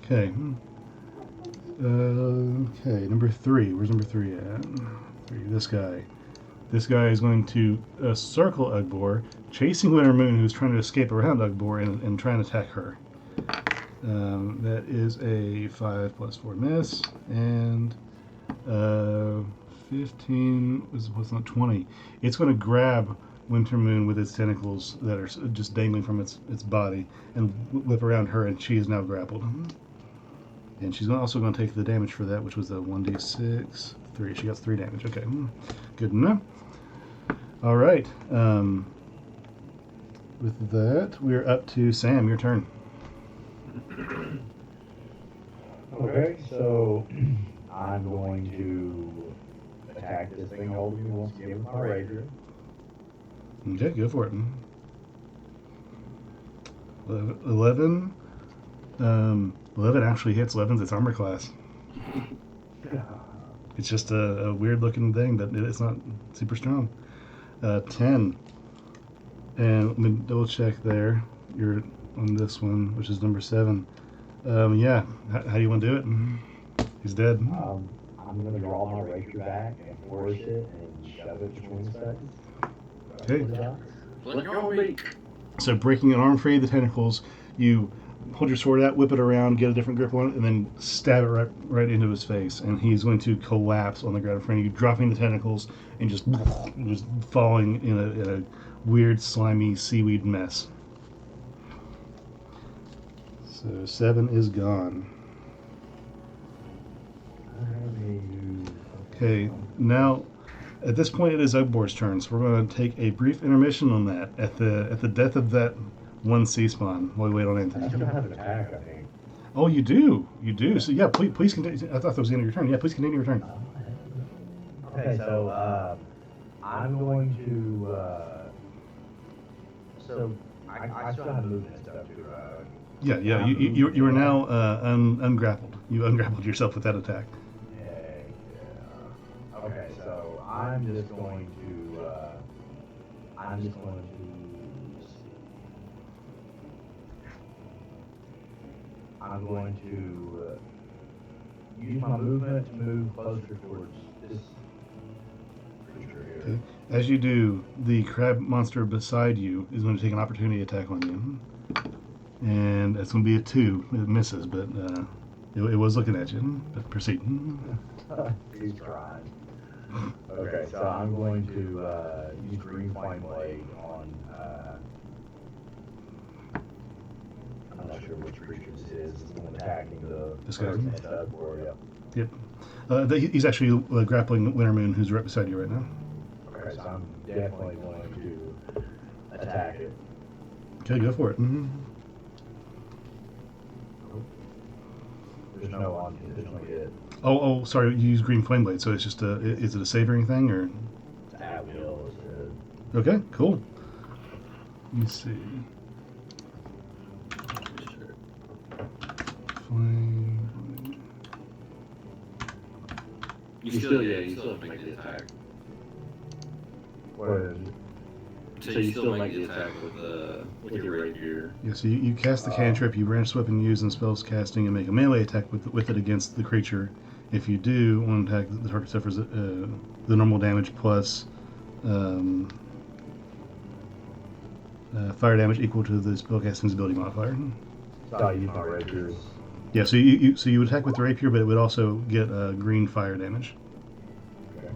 Okay. Okay, number 3. Where's number 3 at? 3, this guy. This guy is going to circle Ugbor, chasing Wintermoon, who's trying to escape around Ugbor and trying to attack her. That is a 5 plus 4 miss, and 15 was not 20. It's going to grab Wintermoon with its tentacles that are just dangling from its body and whip around her, and she is now grappled. And she's also going to take the damage for that, which was the 1d6, 3. She got 3 damage. Okay. Good to know. All right. With that, we're up to Sam. Your turn. Okay, so I'm going to attack this thing holding me once again with my rapier. Okay, go for it. 11. 11 actually hits. 11's its armor class. It's just a weird looking thing, but it's not super strong. 10. And let me double check there. You're on this one, which is number 7. Yeah. How do you want to do it? He's dead. I'm going to draw my rapier back and force it and shove it between his legs. Okay. Let go of me. So breaking an arm free of the tentacles, you hold your sword out, whip it around, get a different grip on it, and then stab it right into his face. And he's going to collapse on the ground in front of you, dropping the tentacles and just falling in a weird, slimy seaweed mess. So 7 is gone. Okay, now at this point it is Ugbor's turn, so we're going to take a brief intermission on that at the death of that one sea spawn while we wait on I Anthony. still have an attack, I think. Oh, you do. So yeah, please continue. I thought that was the end of your turn. Yeah, please continue your turn. Okay, so I'm going to. So I still have movement and stuff too. Yeah. You are now ungrappled. You ungrappled yourself with that attack. Yeah. Okay, so I'm just going to. I'm going to use my movement to move closer towards this creature here. Okay. As you do, the crab monster beside you is going to take an opportunity attack on you, and it's going to be a 2. It misses, but it was looking at you. But proceed. He's trying. Okay, so I'm going to use Green Flame Blade on. I'm not sure which creature this is. It's the one attacking This guy? person that's up for it. Yep. He's actually grappling Wintermoon, who's right beside you right now. Okay, so I'm definitely going to attack it. Okay, go for it. There's no on. There's no hit. Oh, sorry. You use Green Flame Blade, so it's just is it a savoring thing or? It's at will. Okay, cool. Let me see. Flame. You still have to make the attack. What is it? So you still make the attack with your rapier. Yeah, so you cast the cantrip, you branch the weapon used in spells casting, and make a melee attack with it against the creature. If you do, one attack, the target suffers the normal damage plus fire damage equal to the spellcasting's ability modifier. So I use my rapiers. Yeah, so you would attack with the rapier, but it would also get green fire damage. Okay.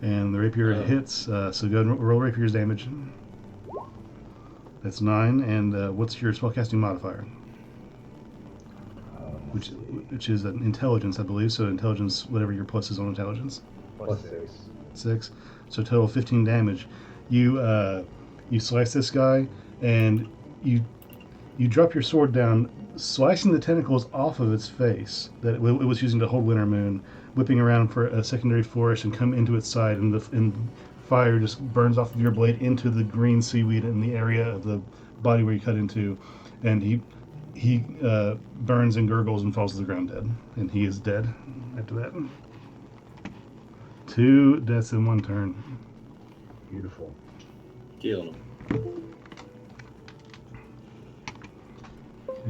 And the rapier hits, so go ahead and roll rapier's damage. That's 9, and what's your spellcasting modifier? Which is an intelligence, I believe, so intelligence, whatever your plus is on intelligence. Plus 6. 6, so total 15 damage. You slice this guy, and you drop your sword down, slicing the tentacles off of its face that it was using to hold Wintermoon, whipping around for a secondary flourish and come into its side, and fire just burns off of your blade into the green seaweed in the area of the body where you cut into, and he burns and gurgles and falls to the ground dead, and he is dead after that. 2 deaths in 1 turn. Beautiful. Kill him.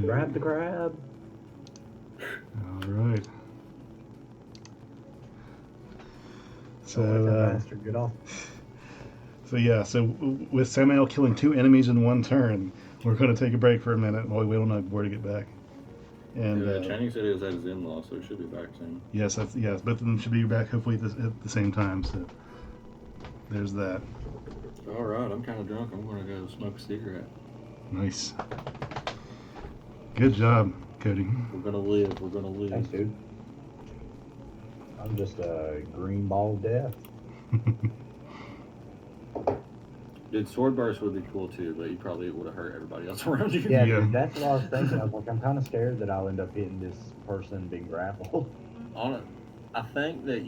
Grab the crab. All right. So, Get off. So with Samael killing 2 enemies in 1 turn, we're going to take a break for a minute while we wait on Ugborg to get back. And Channing said he was at his in-law, so he should be back soon. yes, both of them should be back hopefully at the same time. So there's that. All right, I'm kind of drunk. I'm going to go smoke a cigarette. Nice. Good job, Cody. We're going to live. We're going to live. Thanks, dude. I'm just a green ball of death. Dude, sword burst would be cool too, but you probably would have hurt everybody else around you. Yeah, Yeah. dude, that's what I was thinking. I was like, I'm kind of scared that I'll end up hitting this person being grappled. On it, I think that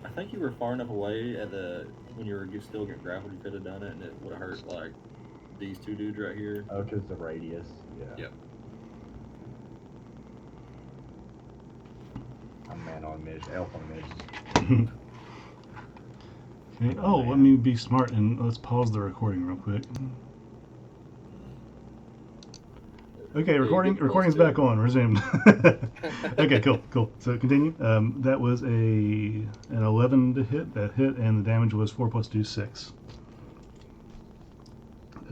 I think you were far enough away at the when you were still getting grappled. You could have done it, and it would have hurt like these two dudes right here. Oh, because the radius. Yeah. Yep. I'm man on miss, elf on miss. Okay. Oh, let me be smart and let's pause the recording real quick. Okay, recording's back on. Resumed. Okay, cool. So continue. That was an 11 to hit. That hit, and the damage was 4 plus 2, 6.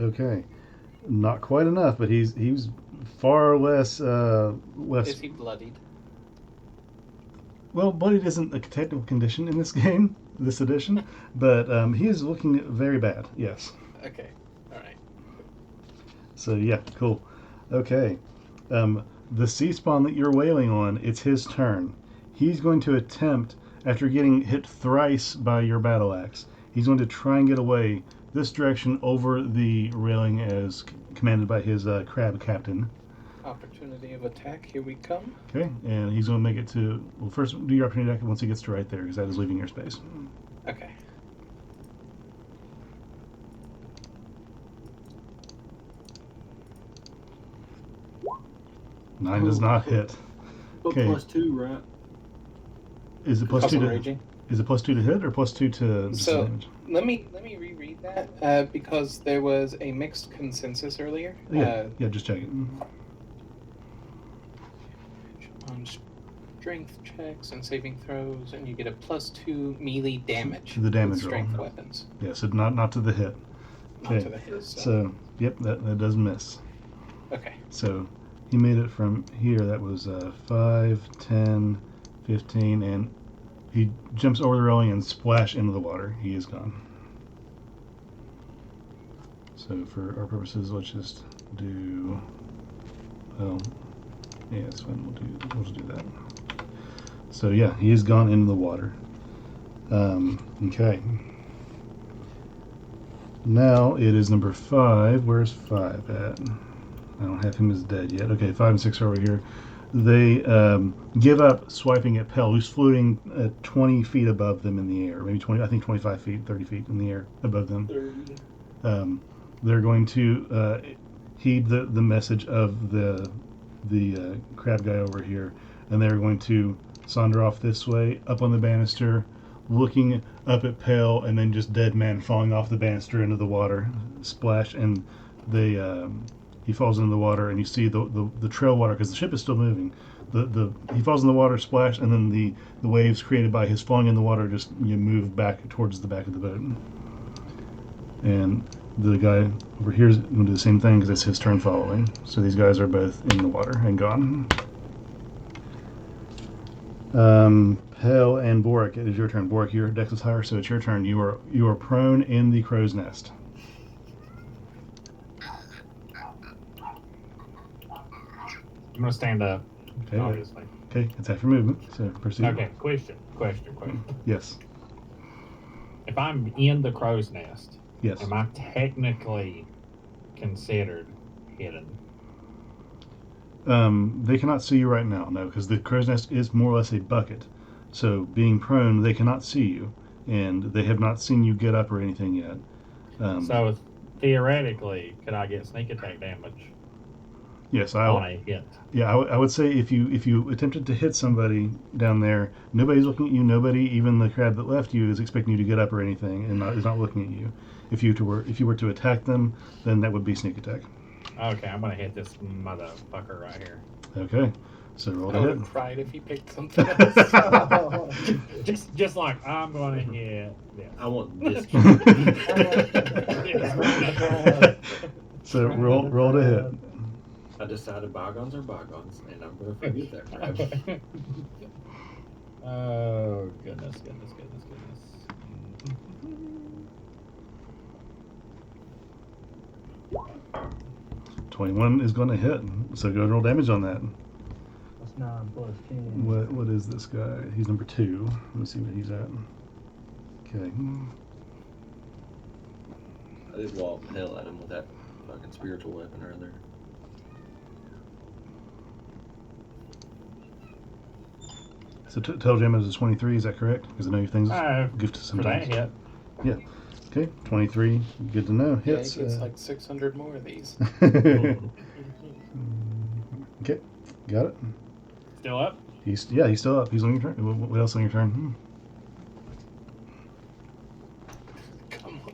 Okay, not quite enough, but he's far less less. Is he bloodied? Well, bloodied isn't a technical condition in this game, this edition, but he is looking very bad. Yes. Okay. All right. So yeah, cool. Okay. The sea spawn that you're wailing on, it's his turn. He's going to attempt, after getting hit thrice by your battle axe, he's going to try and get away this direction over the railing as commanded by his crab captain. Opportunity of attack. Here we come. Okay, and he's going to make it to, well, first do your opportunity attack once he gets to right there, because that is leaving your space. Okay. Nine does not hit. But Okay. +2, right? Is it plus Puzzle 2 to raging. Is it plus 2 to hit or plus 2 to So- damage? Let me reread that because there was a mixed consensus earlier. Yeah, just check it. On strength checks and saving throws, and you get a +2 melee damage To the damage with strength roll. weapons. Yeah, so not to the hit. Not Okay. to the hit. So, yep, that does miss. Okay. So he made it from here. That was 5, 10, 15, and he jumps over the railing and splash into the water. He is gone. So for our purposes, let's just do. Well, yeah, it's fine. We'll just do that. So yeah, he is gone into the water. Okay. Now it is number 5. Where's 5 at? I don't have him as dead yet. Okay, 5 and 6 are over here. They give up swiping at Pell, who's floating at 20 feet above them in the air. Maybe 20, I think 25 feet, 30 feet in the air above them. 30. They're going to heed the message of the crab guy over here, and they're going to saunter off this way, up on the banister, looking up at Pale, and then just dead man falling off the banister into the water, splash, and they he falls into the water, and you see the trail water because the ship is still moving. He falls in the water, splash, and then the waves created by his falling in the water just move back towards the back of the boat. And the guy over here is going to do the same thing because it's his turn following. So these guys are both in the water and gone. Pell and Boric, it is your turn. Boric, your dex is higher, so it's your turn. You are prone in the crow's nest. I'm gonna stand up, Okay, obviously. okay, it's half your movement, so proceed. Okay, question. Yes, If I'm in the crow's nest, yes. am I technically considered hidden? They cannot see you right now, no, because the crow's nest is more or less a bucket. So being prone, they cannot see you, and they have not seen you get up or anything yet. So theoretically, could I get sneak attack damage Yes, on a hit? Yeah, I would say if you attempted to hit somebody down there, nobody's looking at you. Nobody, even the crab that left you, is expecting you to get up or anything, and is not looking at you. If you were to attack them, then that would be sneak attack. Okay, I'm gonna hit this motherfucker right here. Okay, so roll I to would hit. have cried if he picked something else. just like I'm gonna hit this. I want this. So roll to hit. I decided bygones are bygones, and I'm going to forget that crap. Oh, goodness. 21 is going to hit. So go and roll damage on that. That's 9 plus 10. What is this guy? He's number 2. Let me see what he's at. Okay. I did walk the hell at him with that fucking spiritual weapon earlier. So total damage is 23. Is that correct? Because I know your things gift For that sometimes. hit. Yeah. Okay. 23. Good to know. Yeah, Hits. he gets like 600 more of these. Okay. Got it. Still up? He's still up. He's on your turn. What else on your turn? Come on.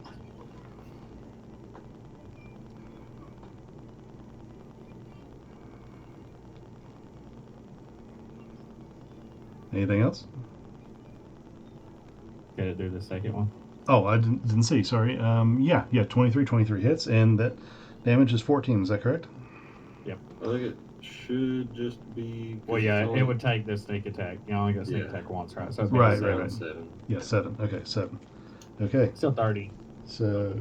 Anything else? Got to do the second one. Oh, I didn't see. Sorry. Yeah. 23 hits, and that damage is 14. Is that correct? Yep. I think it should just be. Well, yeah, it would take the sneak attack. You only got sneak attack once, right? So it'd be Right. 7. Yeah, 7. Okay, 7. Okay. Still 30. So.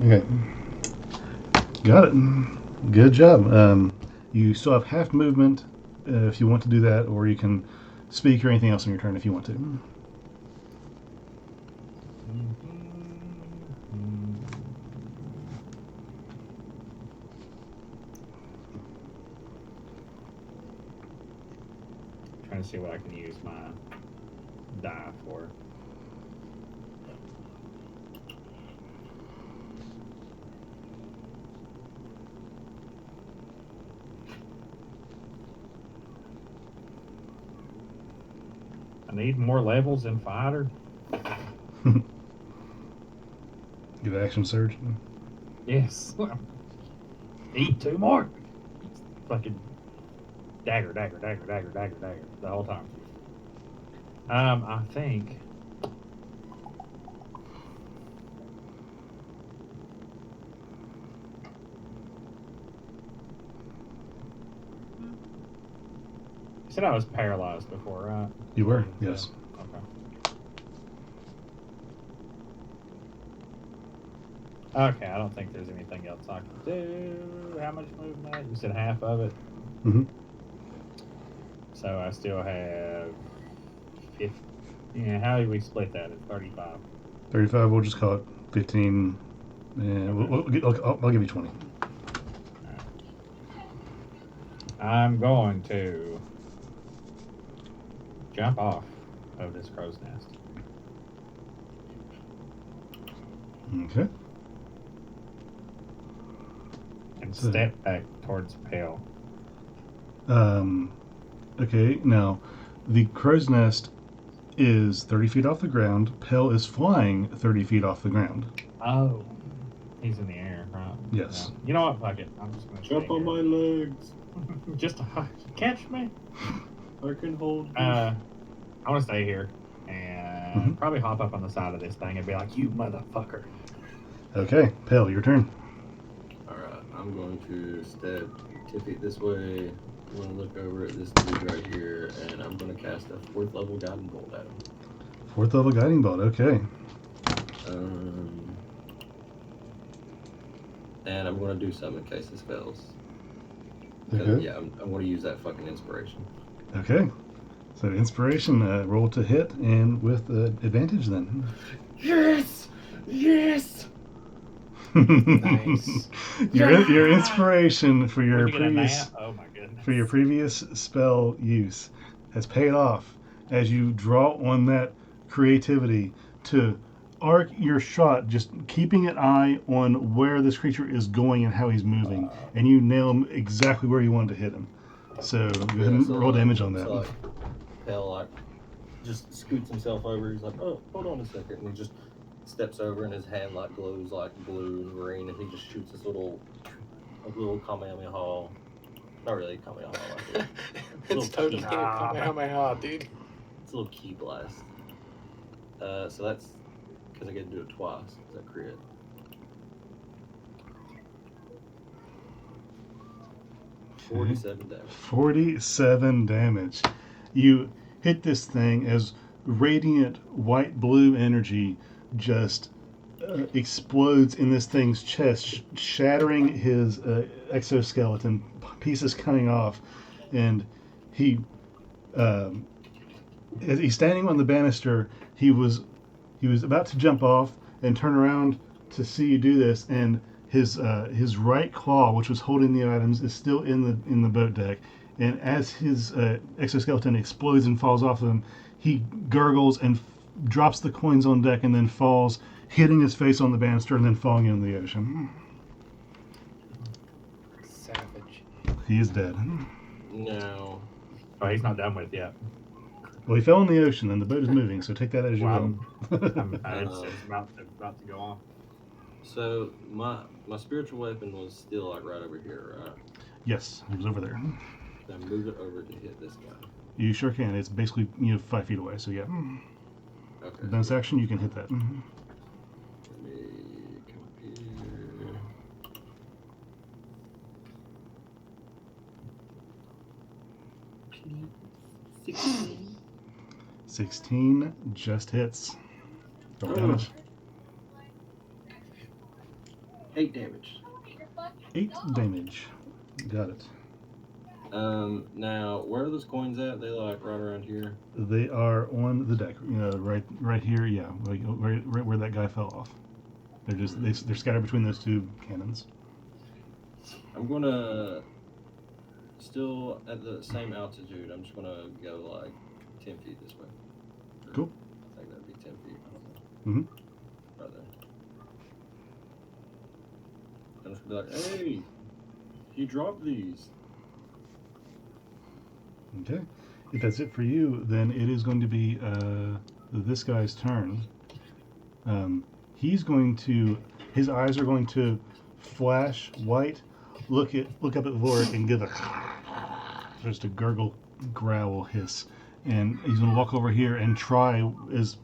Okay. Got it. Good job. You still have half movement if you want to do that, or you can speak or anything else on your turn if you want to. Trying to see what I can use my die for. I need more levels in fighter. Give action surge. Yes. Eat 2 more. Fucking dagger the whole time. I think. You said I was paralyzed before, right? You were, yes. Okay. Okay, I don't think there's anything else I can do. How much movement? You said half of it. Mm-hmm. So I still have 50. Yeah, how do we split that? It's 35. 35. We'll just call it 15. And I'll give you 20. I'm going to jump off of this crow's nest. Okay. And step back towards Pale. Okay, now the crow's nest is 30 feet off the ground. Pell is flying 30 feet off the ground. Oh. He's in the air, right? Yes. No. You know what? Fuck it. I'm just going to Jump on my legs. Just to catch me. I can hold you. I want to stay here and probably hop up on the side of this thing and be like, you motherfucker. Okay, Pell, your turn. Alright, I'm going to step 10 feet this way. I'm going to look over at this dude right here, and I'm going to cast a 4th level guiding bolt at him. 4th level guiding bolt, okay. And I'm going to do some in case it fails. Okay. Yeah, I'm going to use that fucking inspiration. Okay. So inspiration, roll to hit, and with advantage then. Yes! Yes! Nice. Your inspiration for your When you get a previous nat? Oh my goodness. for your previous spell use has paid off as you draw on that creativity to arc your shot, just keeping an eye on where this creature is going and how he's moving, and you nail him exactly where you wanted to hit him. So go ahead and roll damage on that. So Pell just scoots himself over. He's like, oh, hold on a second, and he just steps over, and his hand glows like blue and green, and he just shoots this little Kamehameha. Not really a Kamehameha. Like It's totally a Kamehameha, dude. It's a little key blast. So that's because I get to do it twice. Is that crit? Okay. 47 damage. 47 damage. You hit this thing as radiant white blue energy just explodes in this thing's chest, shattering his exoskeleton, pieces coming off, and he, as he's standing on the banister, he was He was about to jump off and turn around to see you do this, and his right claw, which was holding the items, is still in the boat deck. And as his exoskeleton explodes and falls off of him, he gurgles and drops the coins on deck, and then falls, hitting his face on the banister, and then falling into the ocean. Savage. He is dead. No. Oh, he's not done with yet. Well, he fell in the ocean, and the boat is moving, so take that as you Wow. will. It's about to go off. So my spiritual weapon was still like right over here, right? Yes, he was over there. Then move it over to hit this guy. You sure can. It's basically 5 feet away, so yeah. Okay. Bonus action, you can hit that. Let me come up here. $16. 16 just hits. Roll damage. 8 damage. 8 damage. Got it. Now where are those coins at? They like right around here. They are on the deck. Right here. Yeah, like right where that guy fell off. They're scattered between those two cannons. I'm gonna still at the same altitude. I'm just gonna go like 10 feet this way. Cool. I think that'd be 10 feet. Mhm. Right there. I'm just gonna be like, hey, you dropped these. Okay. If that's it for you, then it is going to be this guy's turn. He's going to. His eyes are going to flash white. Look up at Vorik and give just a gurgle, growl, hiss, and he's going to walk over here and try as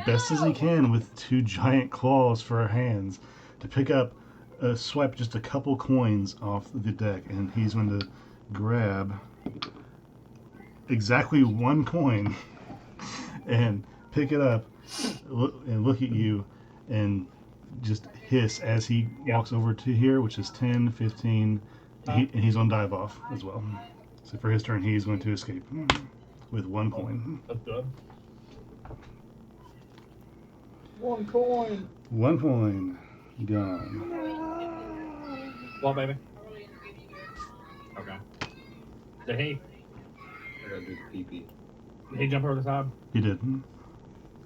best as he can with 2 giant claws for hands to pick up, swipe just a couple coins off the deck, and he's going to grab exactly 1 coin and pick it up and look at you and just hiss as he walks over to here, which is 10, 15, and he's on dive off as well. So for his turn, he's going to escape with 1 coin. That's good. 1 coin. 1 coin gone. What, baby? Okay. Did he I gotta do the pee-pee. jump over the side? He did.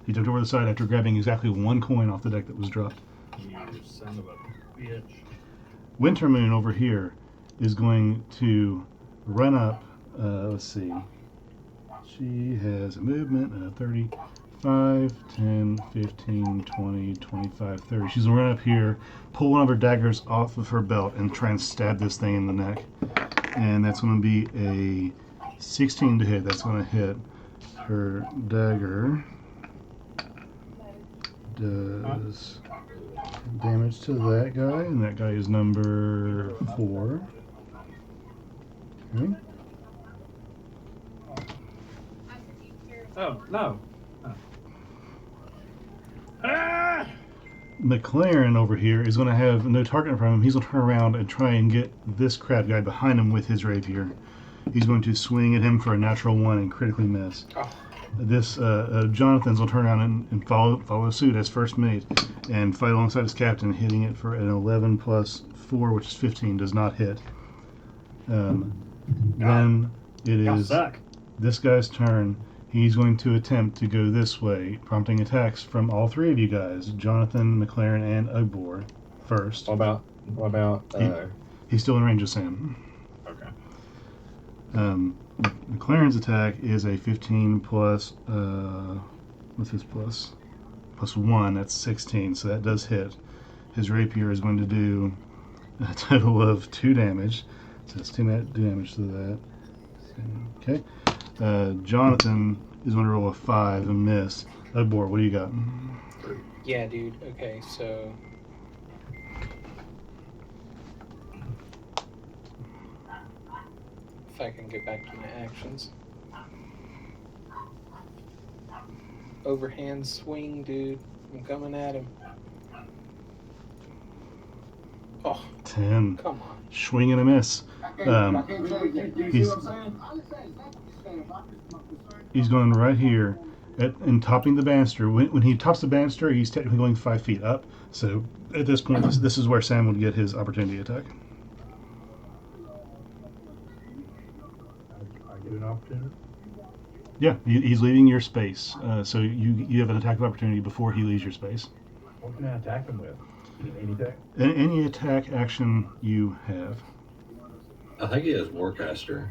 He jumped over the side after grabbing exactly 1 coin off the deck that was dropped. You son of a bitch. Wintermoon over here is going to run up. Let's see. She has a movement of 35, 10, 15, 20, 25, 30. She's going to run up here, pull one of her daggers off of her belt, and try and stab this thing in the neck. And that's going to be a 16 to hit. That's going to hit. Her dagger does damage to that guy, and that guy is number 4. Okay. Oh, no. Oh. Ah! McLaren over here is going to have no target in front of him. He's going to turn around and try and get this crab guy behind him with his rapier. He's going to swing at him for a natural 1 and critically miss. Oh. This Jonathan's will turn around and follow suit as first mate and fight alongside his captain, hitting it for an 11 plus 4, which is 15, does not hit. Then it is this guy's turn. He's going to attempt to go this way, prompting attacks from all 3 of you guys, Jonathan, McLaren, and Ogbor first. What about He's still in range of Sam. okay. McLaren's attack is a 15 plus, what's his plus? Plus 1, that's 16, so that does hit. His rapier is going to do a total of 2 damage, so that's 2 damage to that. Okay. Jonathan is going to roll a 5 and miss. Ogbor, what do you got? Yeah, dude. Okay, so if I can get back to my actions. Overhand swing, dude. I'm coming at him. Oh, 10. come on. Swing and a miss. He's going right here, and topping the banister. When he tops the banister, he's technically going 5 feet up. So at this point, this is where Sam would get his opportunity attack. I get an opportunity. Yeah, he's leaving your space. So you have an attack of opportunity before he leaves your space. What can I attack him with? Anything? Any attack action you have. I think he has Warcaster.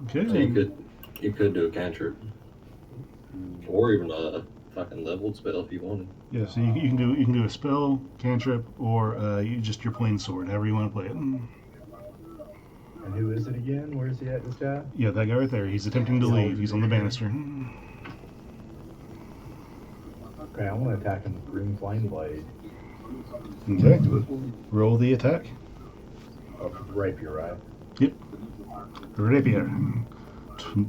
Okay. So you could do a cantrip. Or even a fucking leveled spell if you wanted. Yeah, so you can do a spell, cantrip, or your plain sword, however you want to play it. And who is it again? Where is he at, this guy? Yeah, that guy right there. He's attempting to leave. He's on the banister. Okay, I want to attack him with Green Flame Blade. Okay. Roll the attack. Rapier, right? Yep. Rapier.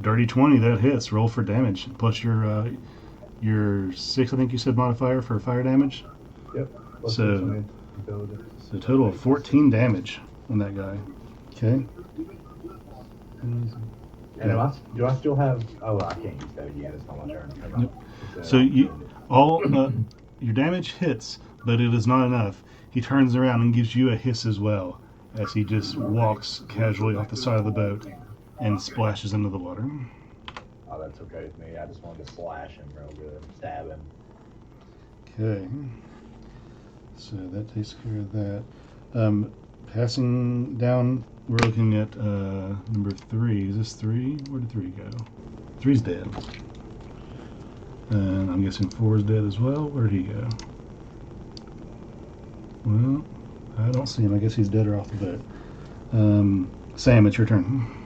Dirty 20, that hits. Roll for damage. Plus your 6, I think you said, modifier for fire damage. Yep. So a total of 14 damage on that guy. Okay. And do I still have... Oh, I can't use that again. It's not my turn. Nope. So your damage hits, but it is not enough. He turns around and gives you a hiss as well, as he just walks casually off the side of the boat and splashes into the water. Oh, that's okay with me. I just wanted to slash him real good. Stab him. Okay. So that takes care of that. Passing down, we're looking at number 3. Is this 3? Where did 3 go? 3's dead. And I'm guessing 4 is dead as well. Where did he go? Well, I don't see him. I guess he's dead or off the boat. Sam, it's your turn.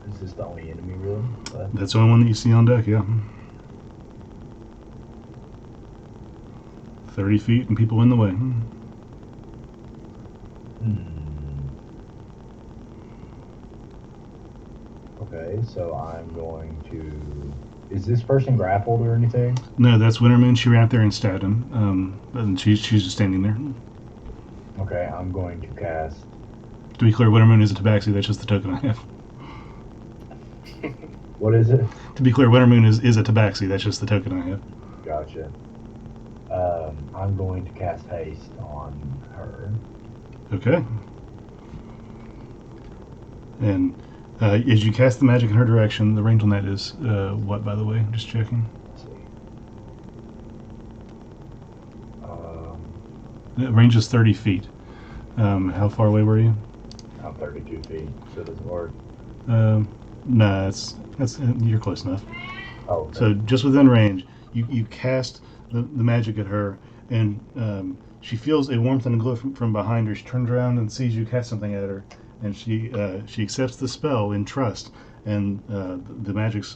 Is this the only enemy really? That's the only one that you see on deck, yeah. 30 feet and people in the way. Okay, so I'm going to... Is this person grappled or anything? No, that's Wintermoon. She ran out there and stabbed him. And she's just standing there. Okay, I'm going to cast... To be clear, Wintermoon is a tabaxi. That's just the token I have. What is it? To be clear, Wintermoon is a tabaxi. That's just the token I have. Gotcha. I'm going to cast haste on her. Okay. And as you cast the magic in her direction, the range on that is what, by the way? Just checking. Let's see. The range is 30 feet. How far away were you? I'm 32 feet, so it doesn't work. No, that's you're close enough. Oh, okay. So just within range, you cast the magic at her, and she feels a warmth and a glow from behind her. She turns around and sees you cast something at her, and she accepts the spell in trust, and the magics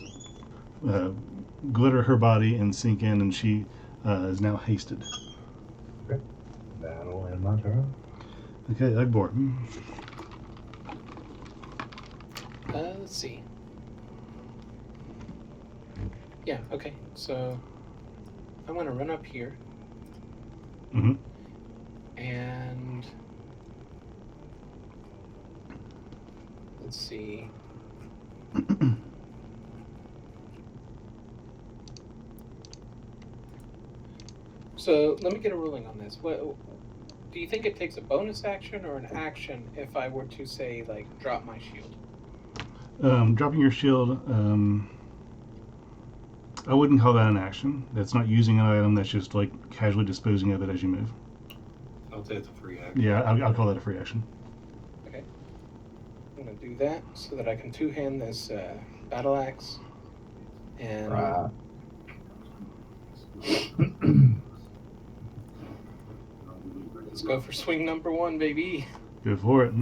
glitter her body and sink in, and she is now hasted. Okay. That'll end my turn. Okay, Egbor. Let's see. Yeah, okay. So I want to run up here Mm-hmm. and let's see. So let me get a ruling on this. What do you think it takes a bonus action or an action if I were to say, like, drop my shield? Dropping your shield, I wouldn't call that an action. That's not using an item. That's just like casually disposing of it as you move. I would say it's a free action. Yeah, I'll call that a free action. Okay. I'm going to do that so that I can two-hand this battle axe. And Right. let's go for swing number 1, baby. Go for it.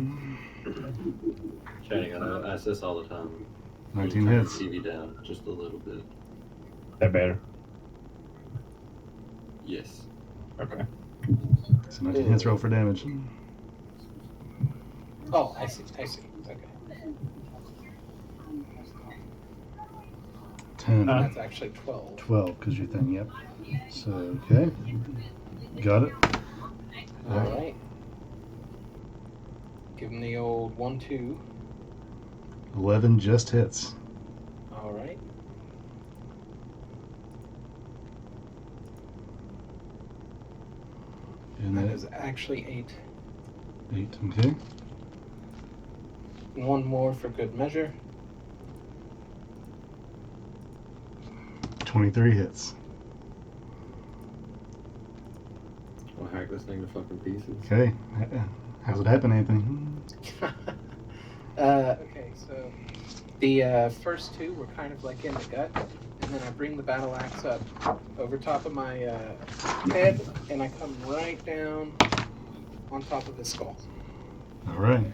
Channing, I ask this all the time. 19 Turn hits. your TV down just a little bit. That better? Yes. Okay. So 19 hits, roll for damage. Oh, I see. Okay. 10. That's actually 12. 12, because you're thin, yep. So, okay. Got it. All right. give him the old 1-2. 11 just hits. All right. And That that is actually 8. 8. Okay. And one more for good measure. 23 hits. I'll hack this thing to fucking pieces. Okay. How's it happen, Anthony? Okay, so the first 2 were kind of like in the gut, and then I bring the battle axe up over top of my head, and I come right down on top of his skull. All right.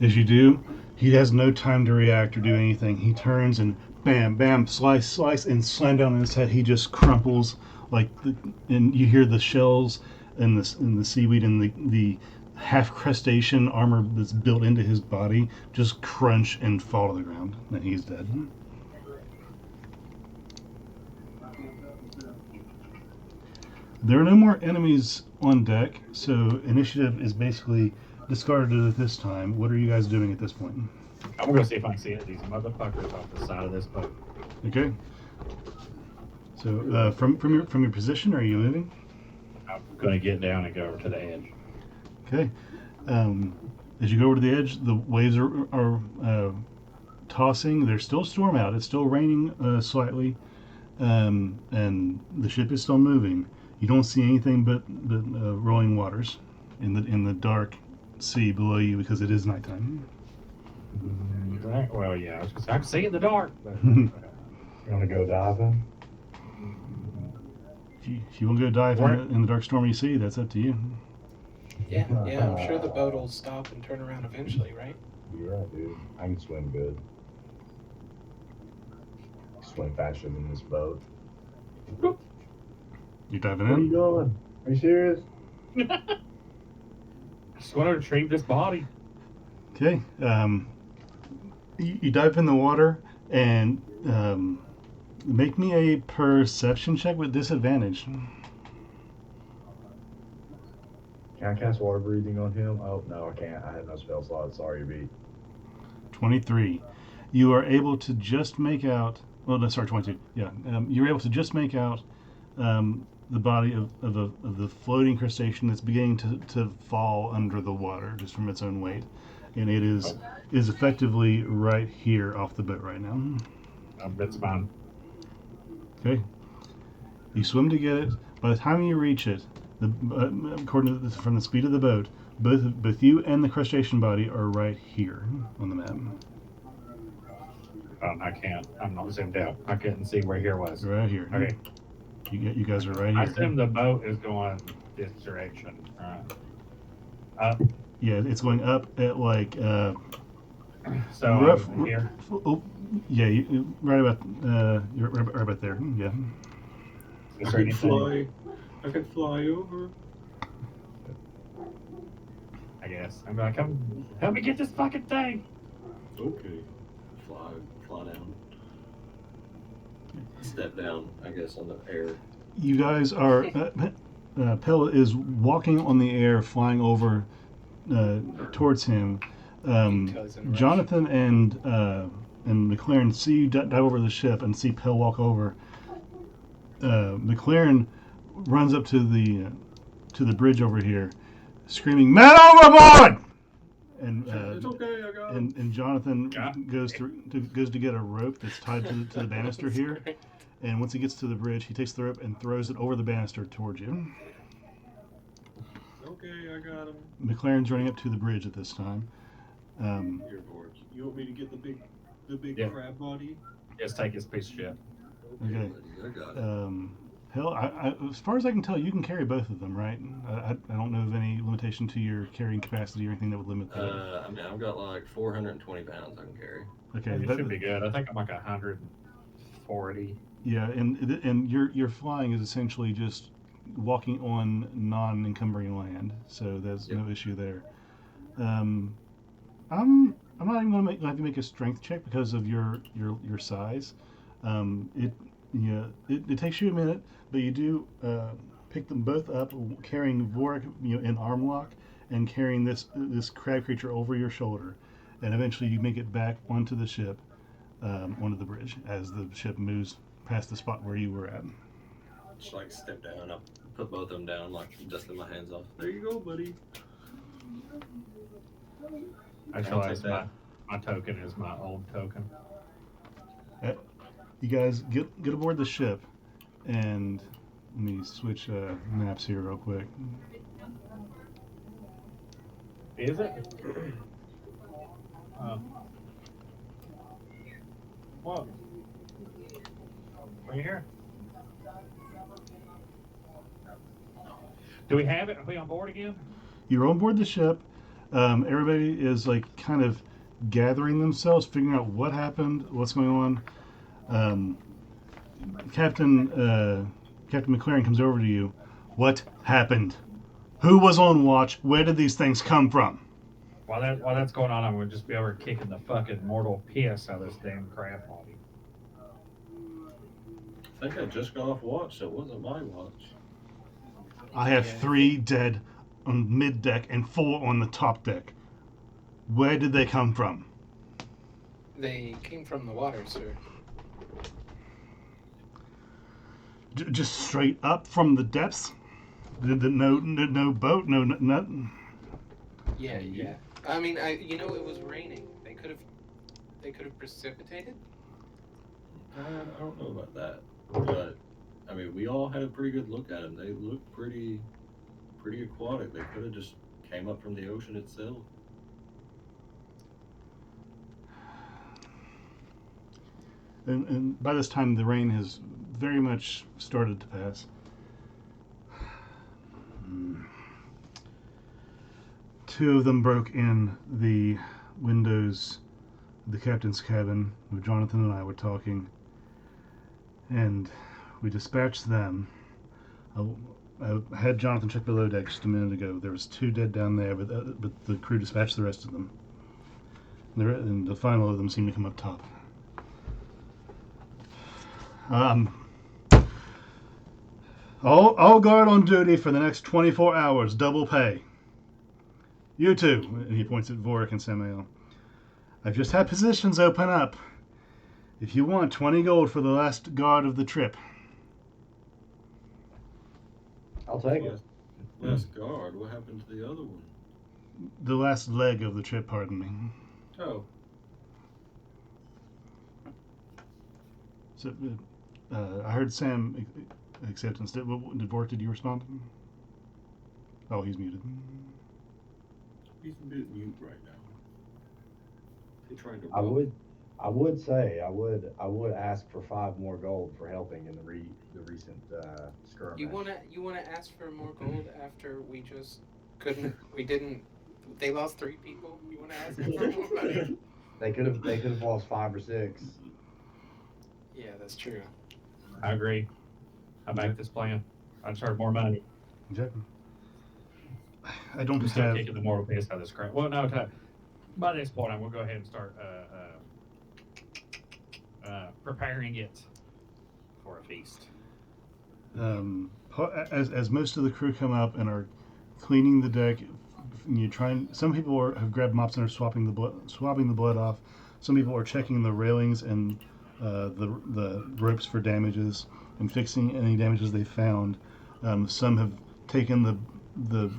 As you do, he has no time to react or do anything. He turns and bam, bam, slice, slice, and slam down on his head. He just crumples and you hear the shells and the seaweed and the half crustacean armor that's built into his body just crunch and fall to the ground, and he's dead. There are no more enemies on deck, so initiative is basically discarded at this time. What are you guys doing at this point? I'm gonna see if I can see these motherfuckers off the side of this boat. Okay. So from your position, are you moving? I'm gonna get down and go over to the edge. Okay. As you go over to the edge, the waves are tossing. There's still a storm out. It's still raining slightly, and the ship is still moving. You don't see anything but rolling waters in the dark sea below you because it is nighttime. Right. Well, yeah, I can see in the dark. But You wanna go diving? If you want to go dive in the dark stormy sea, that's up to you. Yeah, I'm sure the boat will stop and turn around eventually, right? Yeah, dude. I can swim good. Swim faster than this boat. You diving Where are you in? going? Are you serious? just want to retrieve this body. Okay. You dive in the water and make me a perception check with disadvantage. Can I cast water breathing on him? Oh, no, I can't. I have no spell slots. Sorry, B. 23. You are able to just make out. Well, no, sorry, 22. Yeah, you're able to just make out the body of the floating crustacean that's beginning to fall under the water just from its own weight, and it is effectively right here off the boat right now. That's fine. Okay. You swim to get it. By the time you reach it, according to from the speed of the boat, both you and the crustacean body are right here on the map. I can't. I'm not zoomed out. I couldn't see where here was. Right here. Okay. You guys are right I here. assume the boat is going this direction. Right. Yeah, it's going up at like. So rough, here. Oh, yeah, right about. You're right about there. Yeah. Is there anything? I could fly over. I guess. I'm like, come help me get this fucking thing. Okay. Fly down. Step down, I guess, on the air. You guys are. Pella is walking on the air, flying over towards him. Jonathan and McLaren see you dive over the ship and see Pell walk over. McLaren runs up to the bridge over here, screaming, "Man overboard!" And It's okay, I got it. and Jonathan goes to get a rope that's tied to the banister here. And once he gets to the bridge, he takes the rope and throws it over the banister towards you. Okay, I got him. McLaren's running up to the bridge at this time. Here, George. You want me to get the big crab body? Just take his piece of shit. Okay. I got it. Hell, as far as I can tell, you can carry both of them, right? I don't know of any limitation to your carrying capacity or anything that would limit that. I mean, I've got like 420 pounds I can carry. Okay, It should be good. I think I'm like 140. Yeah, and your flying is essentially just walking on non-encumbering land, so there's no issue there. I'm not even going to have you make a strength check because of your size. It takes you a minute, but you do pick them both up, carrying Vorik in arm lock, and carrying this crab creature over your shoulder, and eventually you make it back onto the ship, onto the bridge as the ship moves past the spot where you were at. Just like step down, I put both of them down, like dusting my hands off. There you go, buddy. I I'll shall take ask my token is my old token. You guys get aboard the ship, and let me switch maps here real quick. Is it? What? Are you here? Do we have it? Are we on board again? You're on board the ship. Everybody is like kind of gathering themselves, figuring out what happened, what's going on. Captain McLaren comes over to you. What happened? Who was on watch? Where did these things come from? While that's going on, I'm gonna just be over kicking the fucking mortal piss out of this damn crab body. I think I just got off watch, so it wasn't my watch. I have 3 dead on mid deck and 4 on the top deck. Where did they come from? They came from the water, sir. Just straight up from the depths? No boat, no nothing. Yeah. I mean, it was raining. They could have precipitated. I don't know about that, but I mean, we all had a pretty good look at them. They looked pretty aquatic. They could have just came up from the ocean itself. And by this time, the rain has very much started to pass. Two of them broke in the windows of the captain's cabin where Jonathan and I were talking, and we dispatched them. I had Jonathan check below deck just a minute ago. There was 2 dead down there, but the crew dispatched the rest of them. And the final of them seemed to come up top. All guard on duty for the next 24 hours, double pay. You two, and he points at Vorik and Samael. I've just had positions open up. If you want, 20 gold for the last guard of the trip. I'll take it. Last guard? What happened to the other one? The last leg of the trip, pardon me. Oh. So, I heard Sam acceptance. Did Vorik, did you respond? Oh, he's muted. He's a bit mute right now. He tried to. I would ask for 5 more gold for helping in the recent skirmish. You wanna ask for more gold after we just couldn't? We didn't. They lost 3 people. You wanna ask for more money? They could have lost 5 or 6. Yeah, that's true. I agree. I back this plan. I charge more money. Exactly. I don't I'm still have. kicking the mortal piss out of this crap. Well, no. By this point, I will go ahead and start preparing it for a feast. As most of the crew come up and are cleaning the deck, some people have grabbed mops and are swapping the blood off. Some people are checking the railings and the ropes for damages and fixing any damages they found. Some have taken the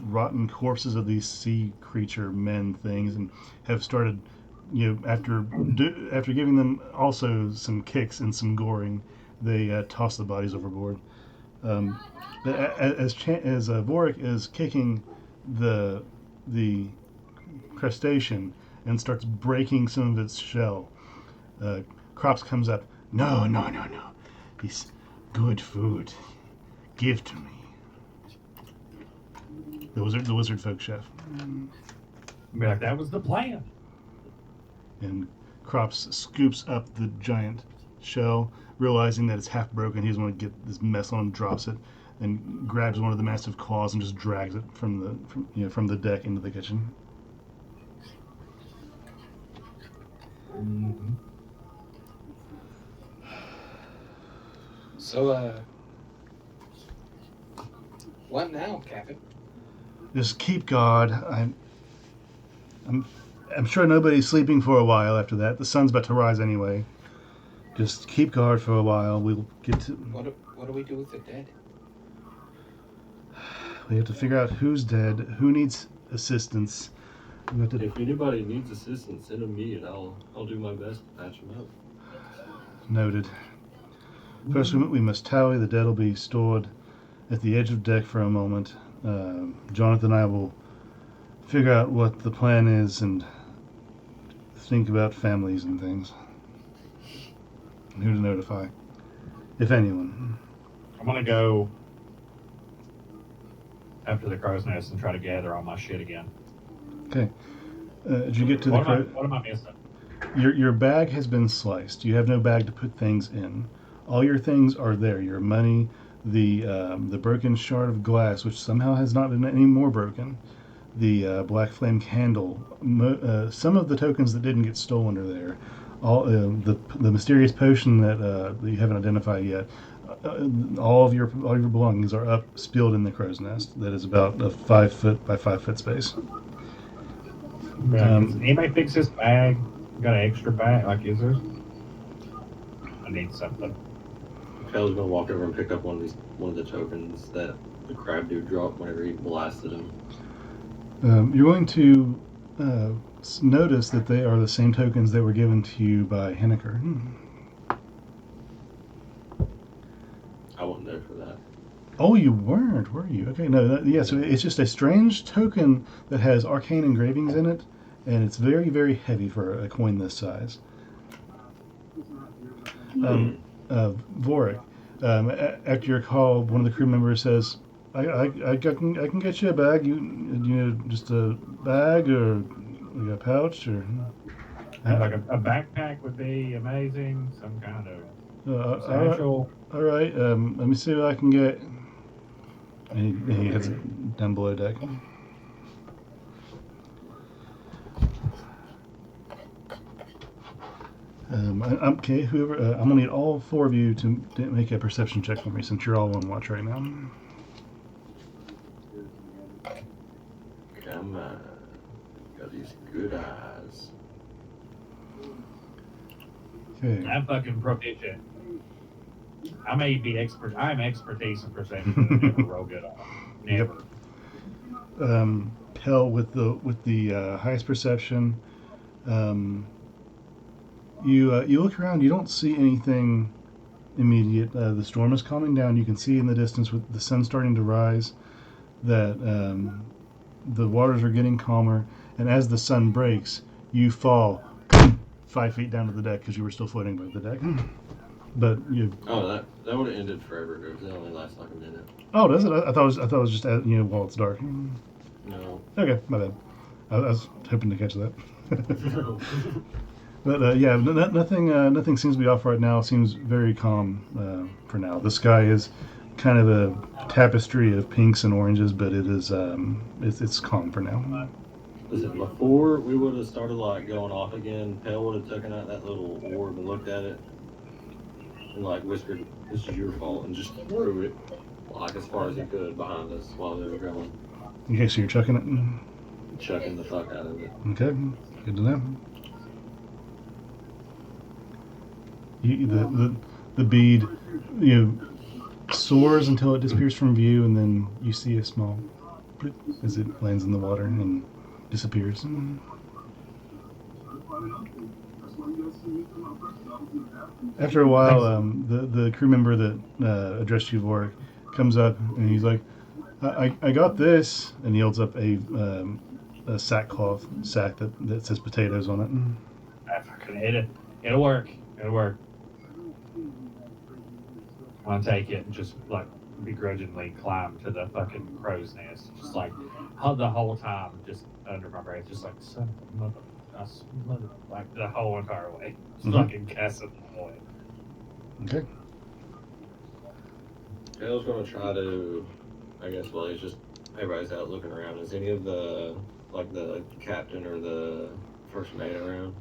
rotten corpses of these sea creature men things and have started, after giving them also some kicks and some goring, they toss the bodies overboard. As Vorik is kicking the crustacean and starts breaking some of its shell, Crops comes up. No. This good food. Give to me. The wizard folk chef. Be like, that was the plan. And Crops scoops up the giant shell, realizing that it's half broken. He doesn't want to get this mess on, drops it, and grabs one of the massive claws and just drags it from the deck into the kitchen. Mm-hmm. So, what now, Captain? Just keep guard. I'm sure nobody's sleeping for a while after that. The sun's about to rise anyway. Just keep guard for a while. We'll get to. What do we do with the dead? We have to figure out who's dead, who needs assistance. We have to. If anybody needs assistance, send them me, and I'll do my best to patch them up. Noted. First, we must tally. The dead will be stored at the edge of deck for a moment. Jonathan and I will figure out what the plan is and think about families and things. And who to notify, if anyone. I'm gonna go after the crow's nest and try to gather all my shit again. Okay. Did you get to the what am I missing? Your bag has been sliced. You have no bag to put things in. All your things are there. Your money, the broken shard of glass, which somehow has not been any more broken. The black flame candle. Some of the tokens that didn't get stolen are there. All the mysterious potion that you haven't identified yet. All of your belongings are up, spilled in the crow's nest. That is about a 5 foot by 5 foot space. Anybody fix this bag? Got an extra bag? Like, is there? I need something. Kale's gonna walk over and pick up one of the tokens that the crab dude dropped whenever he blasted him. You're going to notice that they are the same tokens that were given to you by Henniker. I wasn't there for that. Oh, you weren't, were you? Okay, no, so it's just a strange token that has arcane engravings in it, and it's very, very heavy for a coin this size. Vorik, after your call, one of the crew members says, I can get you a bag. You need just a bag or like a pouch or like a backpack would be amazing. Some kind of satchel. All right. Let me see what I can get. And he heads down below deck. Okay, whoever. I'm gonna need all four of you to make a perception check for me, since you're all on watch right now. Come on, got these good eyes. Okay. I'm fucking proficient. I may be expert. I'm expertise in perception. But never roll good on it. Never. Pell with the highest perception. You look around. You don't see anything immediate. The storm is calming down. You can see in the distance with the sun starting to rise that the waters are getting calmer. And as the sun breaks, you fall 5 feet down to the deck because you were still floating above the deck. But you. Oh, that would have ended forever because it only lasts like a minute. Oh, does it? I thought it was just while it's dark. No. Okay, my bad. I was hoping to catch that. But nothing seems to be off right now. It seems very calm for now. The sky is kind of a tapestry of pinks and oranges, but it is it's calm for now. Listen, before we would have started like going off again, Pell would have taken out that little orb and looked at it and like whispered, "This is your fault," and just threw it like as far as he could behind us while they were going. Okay, so you're chucking it. Chucking the fuck out of it. Okay, good to know. The bead, soars until it disappears from view, and then you see a small bloop as it lands in the water and disappears. After a while, the crew member that addressed you, Vorik, comes up and he's like, I got this, and he holds up a sackcloth sack that says potatoes on it. I fucking hit it. It'll work. I'll take it and just like begrudgingly climb to the fucking crow's nest, just like the whole time, just under my breath, just like son of a mother, like the whole entire way, just fucking casting the away. Okay. Pell's gonna try to, I guess, while he's just everybody's out looking around. Is any of the captain or the first mate around?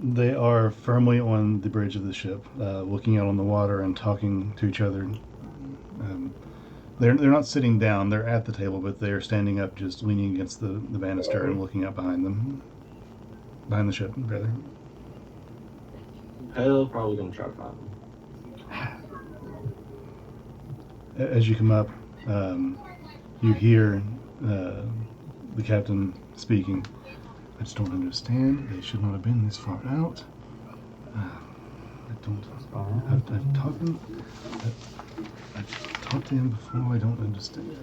They are firmly on the bridge of the ship, looking out on the water and talking to each other. They're not sitting down. They're at the table, but they're standing up, just leaning against the banister and looking out behind them, behind the ship, rather. Hell, probably gonna try to find them. As you come up, you hear the captain speaking. I just don't understand. They should not have been this far out. I don't. I've talked to him before. I don't understand.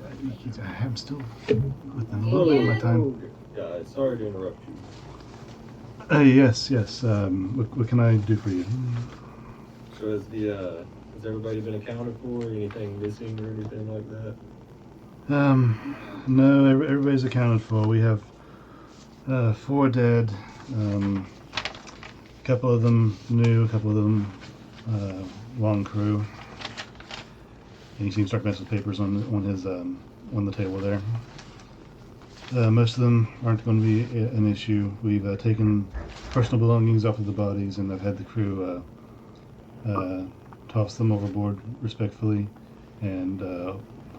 I am still with them a little bit of my time. Guys, sorry to interrupt you. Yes. What can I do for you? So has everybody been accounted for? Anything missing or anything like that? No, everybody's accounted for. We have 4 dead. A couple of them new, a couple of them long crew. And he seems to start messing with papers on his on the table there. Most of them aren't going to be an issue. We've taken personal belongings off of the bodies, and I've had the crew toss them overboard respectfully, and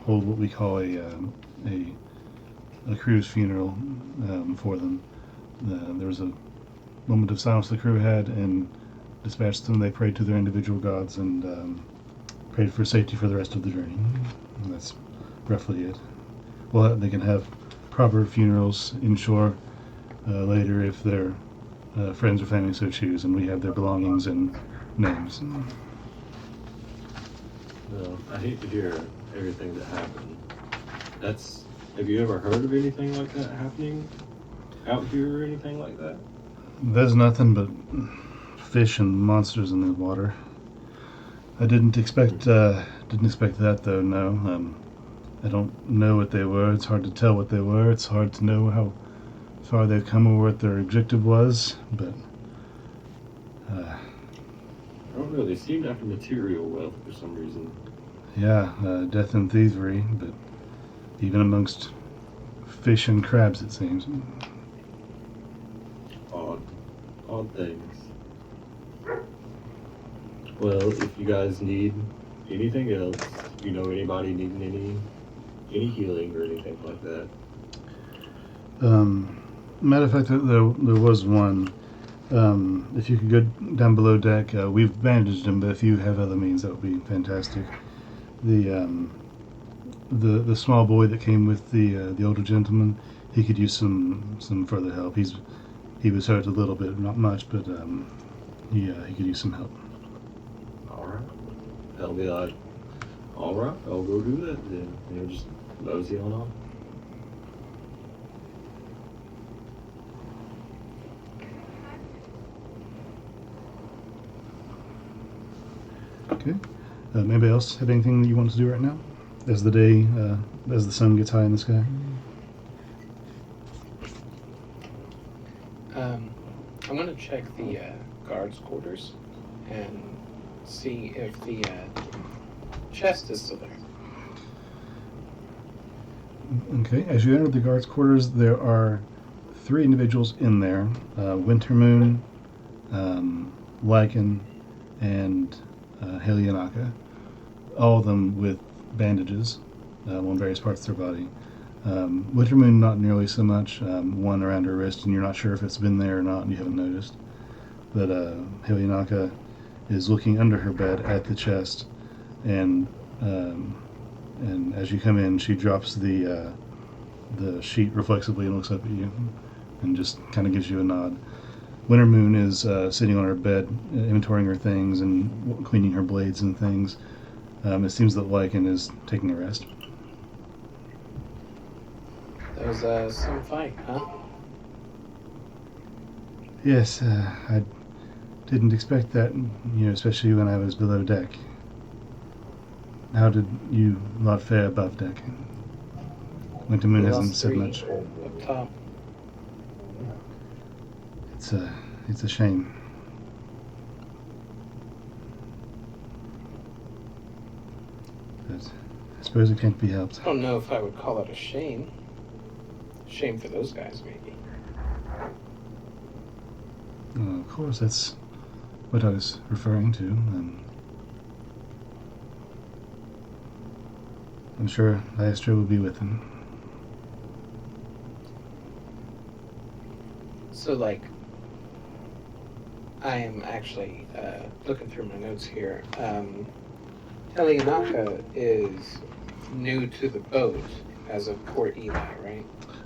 hold what we call a crew's funeral for them. There was a moment of silence the crew had, and dispatched them. They prayed to their individual gods and prayed for safety for the rest of the journey. And that's roughly it. Well, they can have proper funerals inshore later if their friends or family so choose, and we have their belongings and names. Well, I hate to hear everything that happened. Have you ever heard of anything like that happening out here or anything like that? There's nothing but fish and monsters in the water. I didn't expect that though. No, I don't know what they were. It's hard to tell what they were. It's hard to know how far they've come or what their objective was. But I don't know. They seemed after material wealth for some reason. yeah, death and thievery. But even amongst fish and crabs, it seems. Odd things. Well, if you guys need anything else, anybody needing any healing or anything like that. Matter of fact, there was one. If you could go down below deck, we've bandaged him, but if you have other means, that would be fantastic. The small boy that came with the older gentleman, he could use some further help. He was hurt a little bit, not much, but he could use some help. All right. They'll be like, all right, I'll go do that then. Just mosey on off. Okay. Anybody else have anything that you want to do right now, as the sun gets high in the sky? I'm going to check the guards' quarters and see if the chest is still there. Okay. As you enter the guards' quarters, there are 3 individuals in there: Wintermoon, Lycan, and Helianaka. All of them with bandages on various parts of their body. Wintermoon not nearly so much. One around her wrist, and you're not sure if it's been there or not, and you haven't noticed. But Helianaka is looking under her bed at the chest, and as you come in, she drops the sheet reflexively and looks up at you, and just kind of gives you a nod. Wintermoon is sitting on her bed, inventorying her things and cleaning her blades and things. It seems that Lycan is taking a rest. That was some fight, huh? Yes, I didn't expect that, especially when I was below deck. How did you lot fare above deck? Wintermoon hasn't said 3 much. up top. It's a shame. But I suppose it can't be helped. I don't know if I would call it a shame. Shame for those guys, maybe. Of course, that's what I was referring to. I'm sure Maestro will be with him. So, like, I am actually looking through my notes here. Helianaka is new to the boat as of Port Eli, right?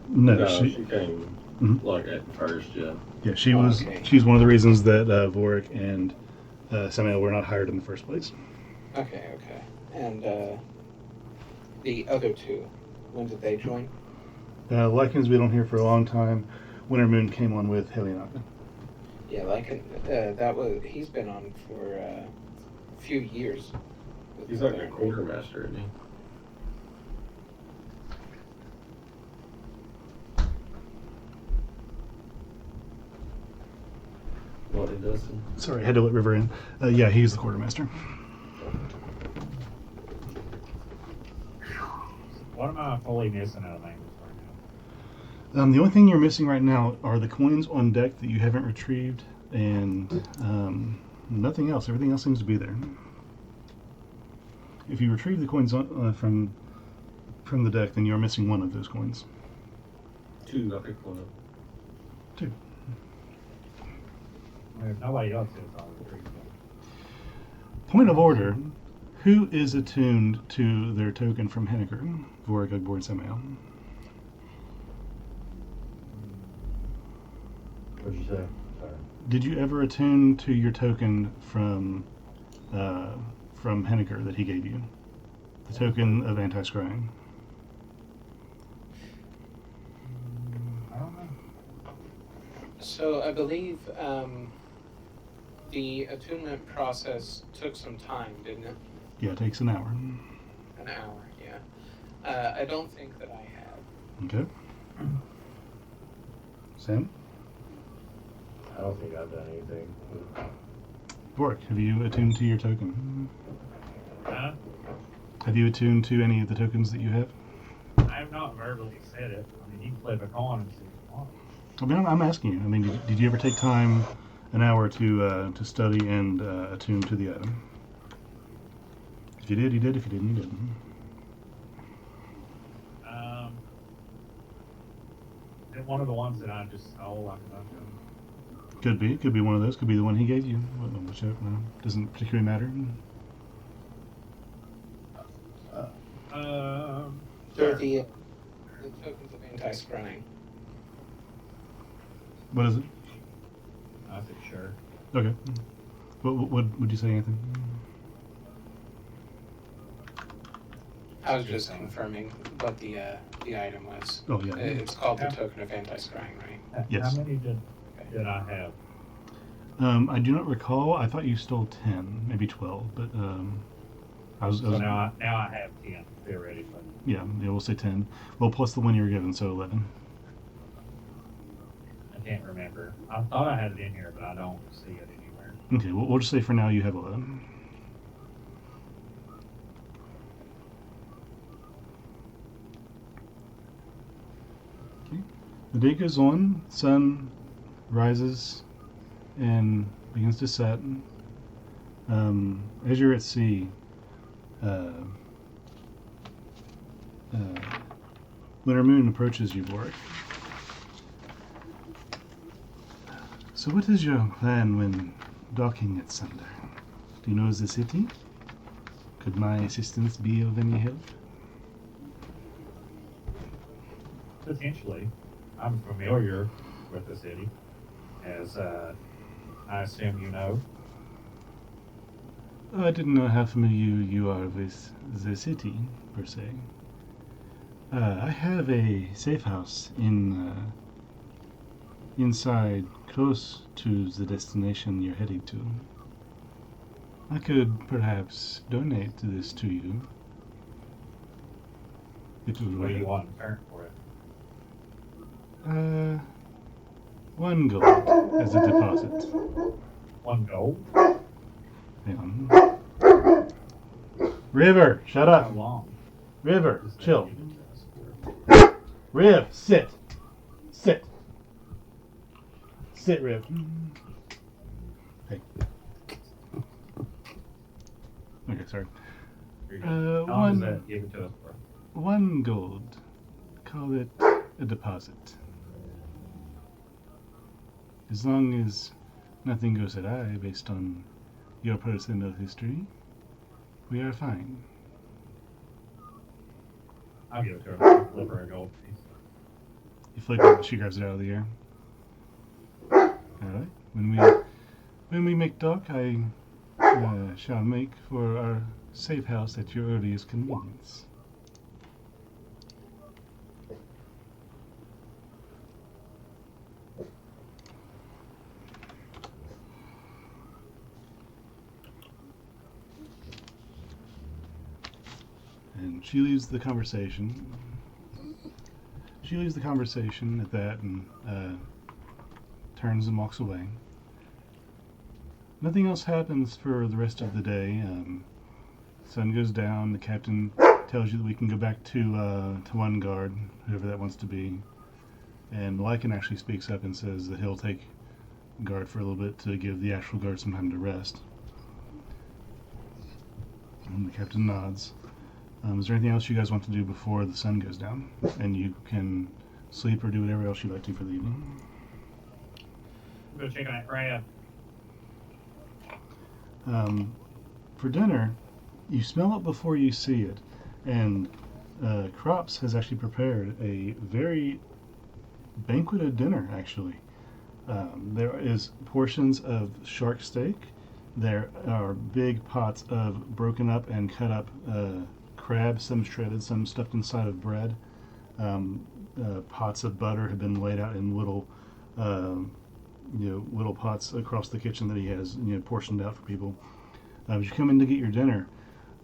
No, she came Mhm. like at first, yeah. Yeah, she Oh, was. okay. She's one of the reasons that Vorik and Samael were not hired in the first place. Okay. And the other two, when did they join? Lycan's been on here for a long time. Winter Moon came on with Helianaka. Yeah, he's been on for a few years. He's like a quartermaster, isn't he? What he does? Sorry, I had to let River in. Yeah, he's the quartermaster. What am I fully missing out of things right now? The only thing you're missing right now are the coins on deck that you haven't retrieved, and nothing else. Everything else seems to be there. If you retrieve the coins from the deck, then you're missing one of those coins. 2, I picked one up. 2. I mean, if nobody else is, I'll retrieve them. Point of order. Who is attuned to their token from Henniker, Vorik, Ugbor, and Samael? What'd you say? Sorry. Did you ever attune to your token from Henniker that he gave you? The token of anti-scrying. I don't know. So I believe the attunement process took some time, didn't it? Yeah, it takes an hour. An hour, yeah. I don't think that I have. Okay. Sam? I don't think I've done anything. Vorik, have you attuned to your token? Huh? Have you attuned to any of the tokens that you have? I have not verbally said it. I mean, you can flip a coin and see if you want. I mean, I'm asking you. I mean, did you ever take time, an hour, to study and attune to the item? If you did, you did. If you didn't, you didn't. Is it one of the ones that I just stole like a bunch of them? Could be. Could be one of those. Could be the one he gave you. Whichever. Doesn't particularly matter. They're the tokens of anti-scrying. What is it? I said sure. Okay. What would you say, Anthony? I was just confirming what the item was. Oh, yeah. It's called the token of anti-scrying, right? Yes. How many did I have? I do not recall. I thought you stole 10, maybe 12, but I was. So now I have 10 theoretically. Yeah, we'll say 10. Well, plus the one you were given, so 11. I can't remember. I thought I had it in here, but I don't see it anywhere. Okay, we'll just say for now you have 11. Okay. The day goes on, sun rises and begins to set. As you're at sea, Winter Moon approaches you, Vorik. So what is your plan when docking at Sunder? Do you know the city? Could my assistance be of any help? Potentially. I'm familiar with the city, as I assume you know. I didn't know how familiar you are with the city, per se. I have a safe house inside, close to the destination you're heading to. I could perhaps donate this to you. It would What do you want in return for it? 1 gold as a deposit. 1 gold? Hang on. River, shut How up. long? River, is that chill. given to us for? Riv, sit. Sit. Sit, Riv. Hey. Okay, sorry. Here you go. How long does one that give it to us for? 1 gold. Call it a deposit. As long as nothing goes awry based on your personal history, we are fine. I'll give it to her. Flip her a gold piece. You flick it, she grabs it out of the air. Alright. When we make dock, I shall make for our safe house at your earliest convenience. And she leaves the conversation. She leaves the conversation at that and turns and walks away. Nothing else happens for the rest of the day. Sun goes down. The captain tells you that we can go back to one guard, whoever that wants to be. And Lycan actually speaks up and says that he'll take guard for a little bit to give the actual guard some time to rest. And the captain nods. Is there anything else you guys want to do before the sun goes down? And you can sleep or do whatever else you'd like to for the evening. Go check on that crab. For dinner, you smell it before you see it. And Crops has actually prepared a very banqueted dinner, actually. There is portions of shark steak. There are big pots of broken up and cut up crab, some shredded, some stuffed inside of bread. Pots of butter have been laid out in little, little pots across the kitchen that he has, portioned out for people. As you come in to get your dinner,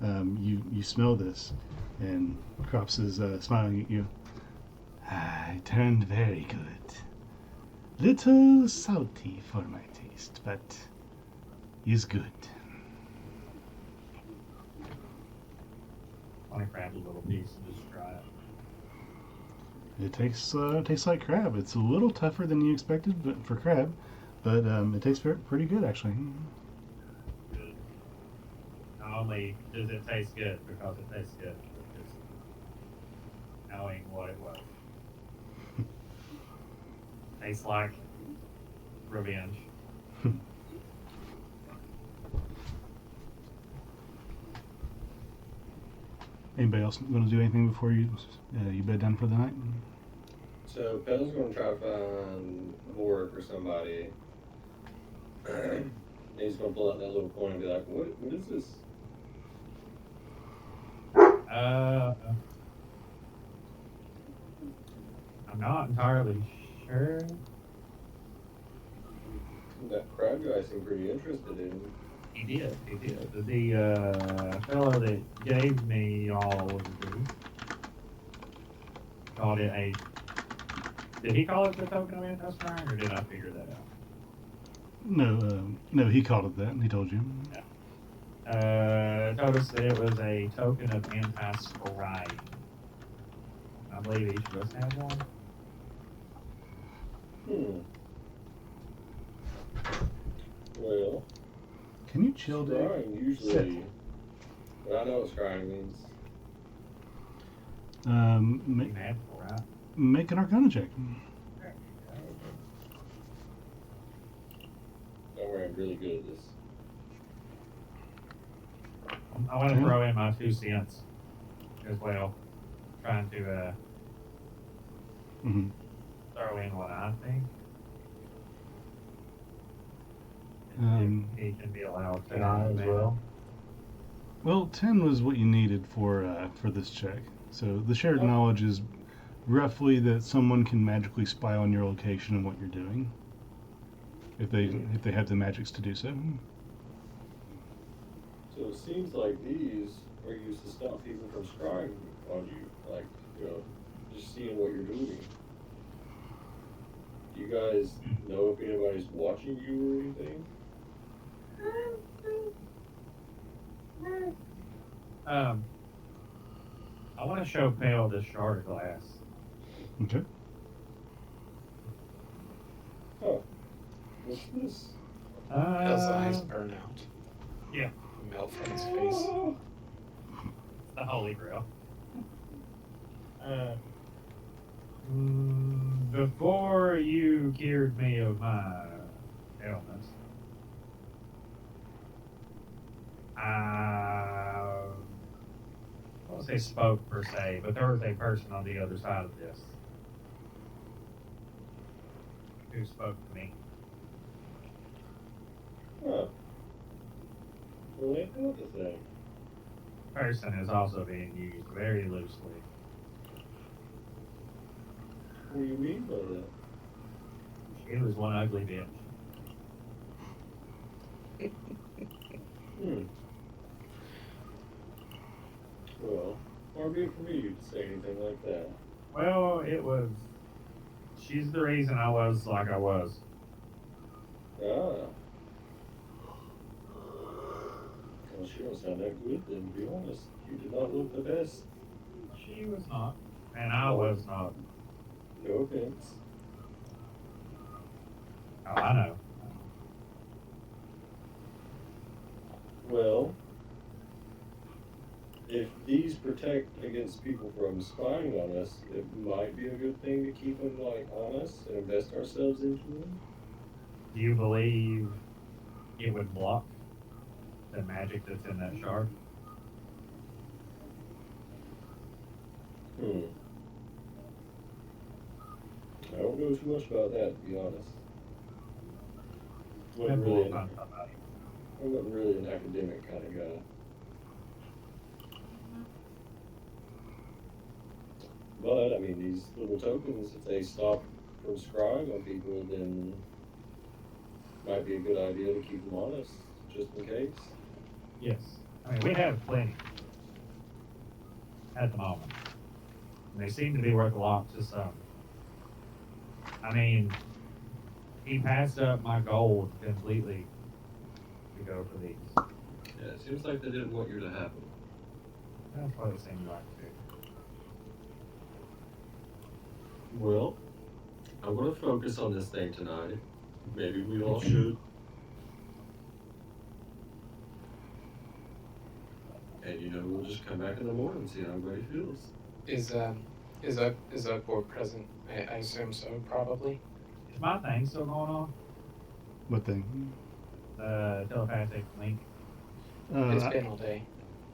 you smell this, and Crops is smiling at you. It turned very good. Little salty for my taste, but is good. I want to grab a little piece and just try it. It tastes like crab. It's a little tougher than you expected, but for crab, but it tastes pretty good actually. Good. Not only does it taste good because it tastes good, but just knowing what it was. Tastes like revenge. Anybody else going to do anything before you bed down for the night? So Pedal's gonna try to find work or somebody. And he's gonna pull out that little coin and be like, what is this? I'm not entirely sure. That crab guy seemed pretty interested in. He did. The fellow that gave me all of the called it a. Did he call it the token of anti-scrying, or did I figure that out? No, he called it that. He told you. Told us that it was a token of anti-scrying. I believe each of us have one. Well, Can you chill, Dave? scrying usually. But I know what scrying means. Be magical, right? Make an Arcana check. Don't worry, I'm really good at this. I want to throw in my 2 cents as well, trying to throw in what I think. If he can be allowed to. Can I as well? Well, 10 was what you needed for this check. So the shared knowledge is roughly that someone can magically spy on your location and what you're doing, if they have the magics to do so. So it seems like these are used to stop people from scrying on you, like, just seeing what you're doing. Do you guys know if anybody's watching you or anything? I want to show Pale this shard of glass. Okay. Oh, what's this? His eyes burn out. Yeah. Melt from his face. The Holy Grail. Before you cured me of my ailments, I won't say spoke per se, but there was a person on the other side of this who spoke to me. Huh. Well, ain't that the thing? Person is also being used very loosely. What do you mean by that? She was one ugly bitch. Well, far be it from me to say anything like that. Well, she's the reason I was like I was. Ah. Well, she don't sound that good then, to be honest. You did not look the best. She was not, and I was not. No offense. Oh, I know. Well, if these protect against people from spying on us, it might be a good thing to keep them like on us and invest ourselves into them. Do you believe it would block the magic that's in that shard? I don't know too much about that, to be honest. That blows on somebody. I wasn't really an academic kind of guy. But, I mean, these little tokens, if they stop from scrying on people, then might be a good idea to keep them on us, just in case. Yes. I mean, we have plenty at the moment. And they seem to be worth a lot to some. I mean, he passed up my gold completely to go for these. Yeah, it seems like they didn't want you to have them. That's what it seemed like to. Well, I want to focus on this thing tonight. Maybe we all should. And we'll just come back in the morning and see how everybody feels. Is Ugborg present? I assume so, probably. Is my thing still going on? What thing? The telepathic link? It's I- been all day.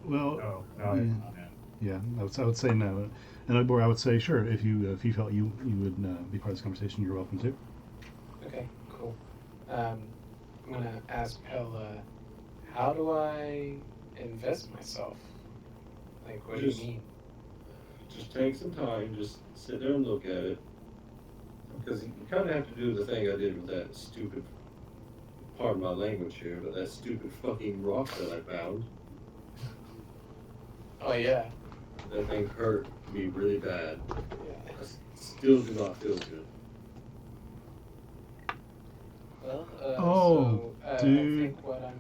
well, No, yeah. it's not now. yeah, I would say no. And Ugbor, I would say sure. If you felt you would be part of this conversation, you're welcome to. Okay, cool. I'm gonna ask Pell, how do I invest myself? Like, what do Just- you mean? just take some time, just sit there and look at it. Because you kind of have to do the thing I did with that stupid, pardon my language here, but that stupid fucking rock that I found. Oh yeah. That thing hurt me really bad. Yeah. I still do not feel good. Well, Oh, I dude. think what I'm.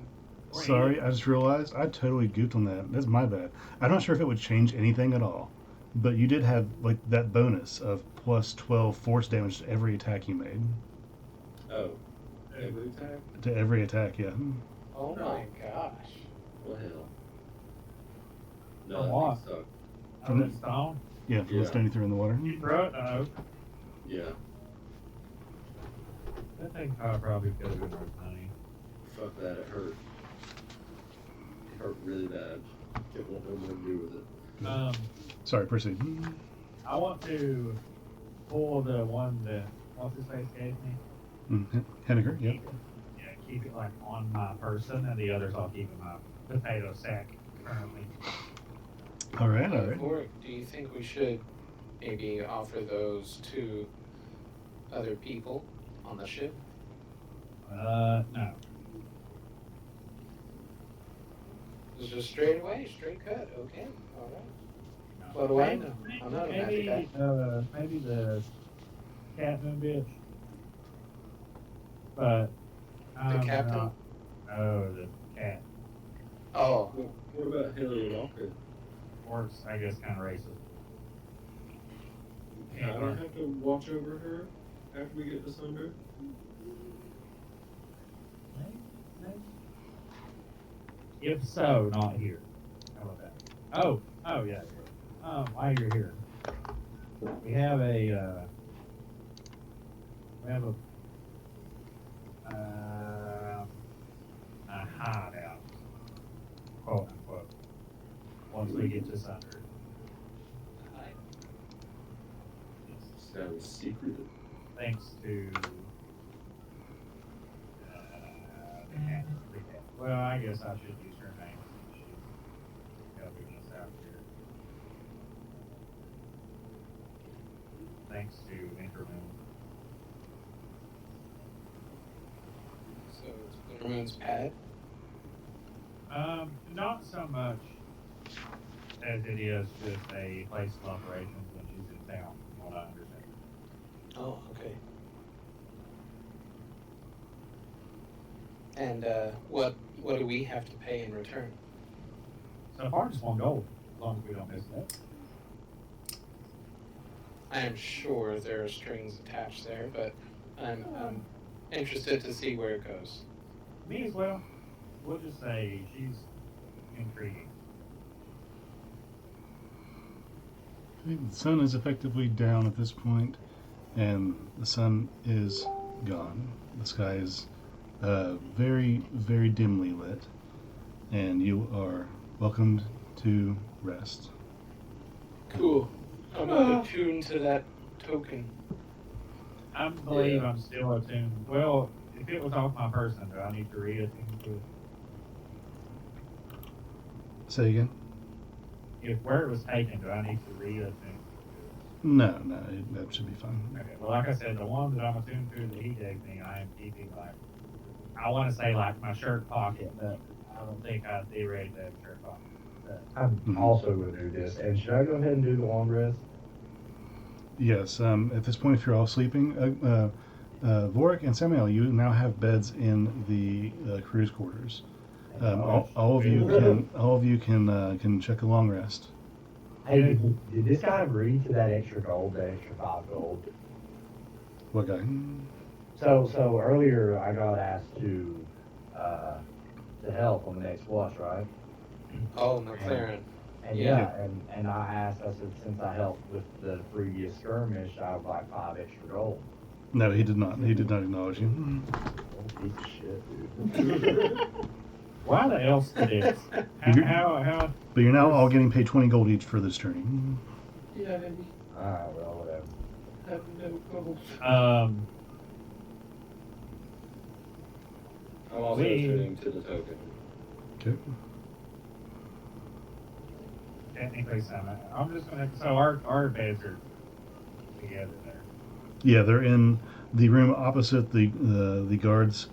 Sorry, I just realized I totally goofed on that. That's my bad. I'm not sure if it would change anything at all, but you did have like that bonus of plus 12 force damage to every attack you made. Oh, every attack? To every attack, yeah. Oh my gosh. Well, hell. No, From that what? thing sucked. From the stone? Yeah, from Yeah. standing through in the water. You throw it? No. Yeah, That thing probably could have been worth money. fuck that, it hurt. It hurt really bad. Didn't want no more to do with it. Sorry, proceed. I want to pull the one that what's his face gave me. Henniger, yep. Keep it like on my person, and the others I'll keep in my potato sack currently. All right, all right. Or do you think we should maybe offer those to other people on the ship? No. It's just straight away, straight cut. Okay, all right. What do I know? I'm not a magic guy. Maybe the cat moon bitch. But The captain? not- Oh, the cat. Oh, What about Haley Walker? Orcs, I guess, kind of racist. I don't have to watch over her after we get to Sunder? If so, not here. How about that? Oh, Oh yeah. While you're here, we have a hideout, quote unquote. Once we get to Sunder. Sounds secretive. Thanks to well, I guess I should use her name since she's helping us out here. Thanks to Intermoon. So it's Wintermoon's pad. Not so much as it is just a place of operations when she's in town, from what I understand. Oh, okay. And what do we have to pay in return? So far, just one gold, as long as we don't miss that. I am sure there are strings attached there, but I'm interested to see where it goes. Me as well. We'll just say she's intriguing. I think the sun is effectively down at this point, and the sun is gone. The sky is very, very dimly lit, and you are welcomed to rest. Cool. I'm attuned to that token. I believe I'm still attuned. Well, if it was off my person, do I need to reattune to it? Say again? If where it was taken, do I need to reattune to it? No, that should be fine. Okay, well, like I said, the one that I'm attuned to that he gave me, I am keeping like, I want to say like my shirt pocket, but I don't think I'd be ready to have a shirt pocket. But, I'm also going to do this. And should I go ahead and do the long rest? Yes, at this point, if you're all sleeping, Vorik and Samuel, you now have beds in the crew's quarters. All of you can check a long rest. Hey, did this guy agree to that extra gold, that extra 5 gold? What guy? So earlier I got asked to help on the next flush, right? Oh, McLaren. And Yeah. and I asked, I said, since I helped with the previous skirmish, I would like 5 extra gold. No, he did not. He did not acknowledge you. Oh, piece of shit, dude. why the else this? How? But you're now all getting paid 20 gold each for this journey. Yeah, maybe. Alright, well, whatever. Have no gold. I'm also attuning to the token. Okay. Technically, I'm just gonna. So our beds are together there. Yeah, they're in the room opposite the guards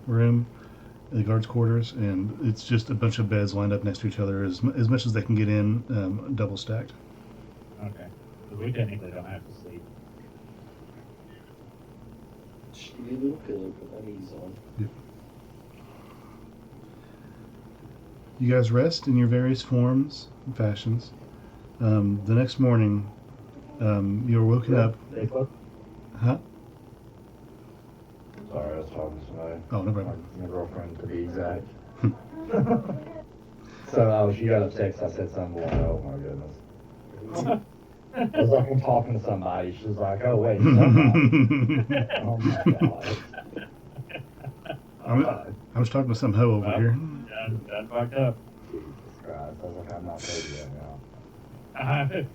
room, the guards' quarters, and it's just a bunch of beds lined up next to each other as much as they can get in, double stacked. Okay, so we technically don't have to sleep. Just give me a little pillow, put my knees on. Yep. You guys rest in your various forms and fashions. The next morning, you're woken up. Huh? Sorry, I was talking to somebody. Oh, no problem. My girlfriend, to be exact. So she got a text. I said something like, "Oh my goodness." I was like, I'm talking to somebody. She was like, "Oh wait, somebody." Oh my god. I was talking to some hoe over here. Done fucked up. Jesus Christ! I was like, I'm not ready yet now. No.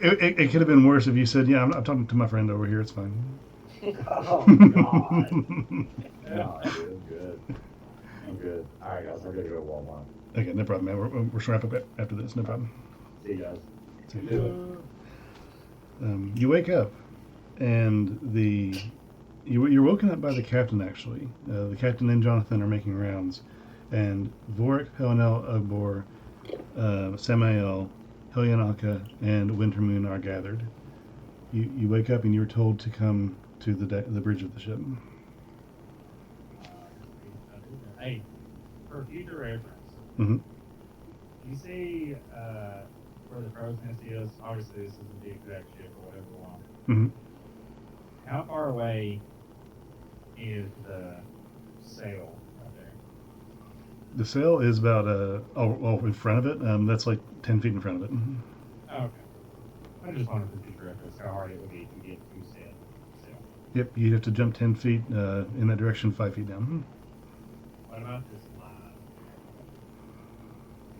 It could have been worse if you said, "Yeah, I'm talking to my friend over here. It's fine." Oh god. No, I'm good. I'm good. All right, guys, I'm gonna go to Walmart. Okay, no problem, man. We're wrap up after this. No problem. See you guys. See you. You wake up, and you're woken up by the captain. Actually, the captain and Jonathan are making rounds, and Vorik, Helena, Ogbor, Samael, Helyanaka, and Wintermoon are gathered. You wake up and you're told to come to the bridge of the ship. Hey, for future reference, Mm-hmm. you see where the crow's nest is? Obviously, this isn't the exact ship or whatever one. Mm-hmm. How far away is the sail right The sail is about all in front of it. That's like 10 feet in front of it. Oh, okay. I just wanted to figure out how hard it would be to get to sail. Yep, you'd have to jump 10 feet in that direction, 5 feet down. What about this line?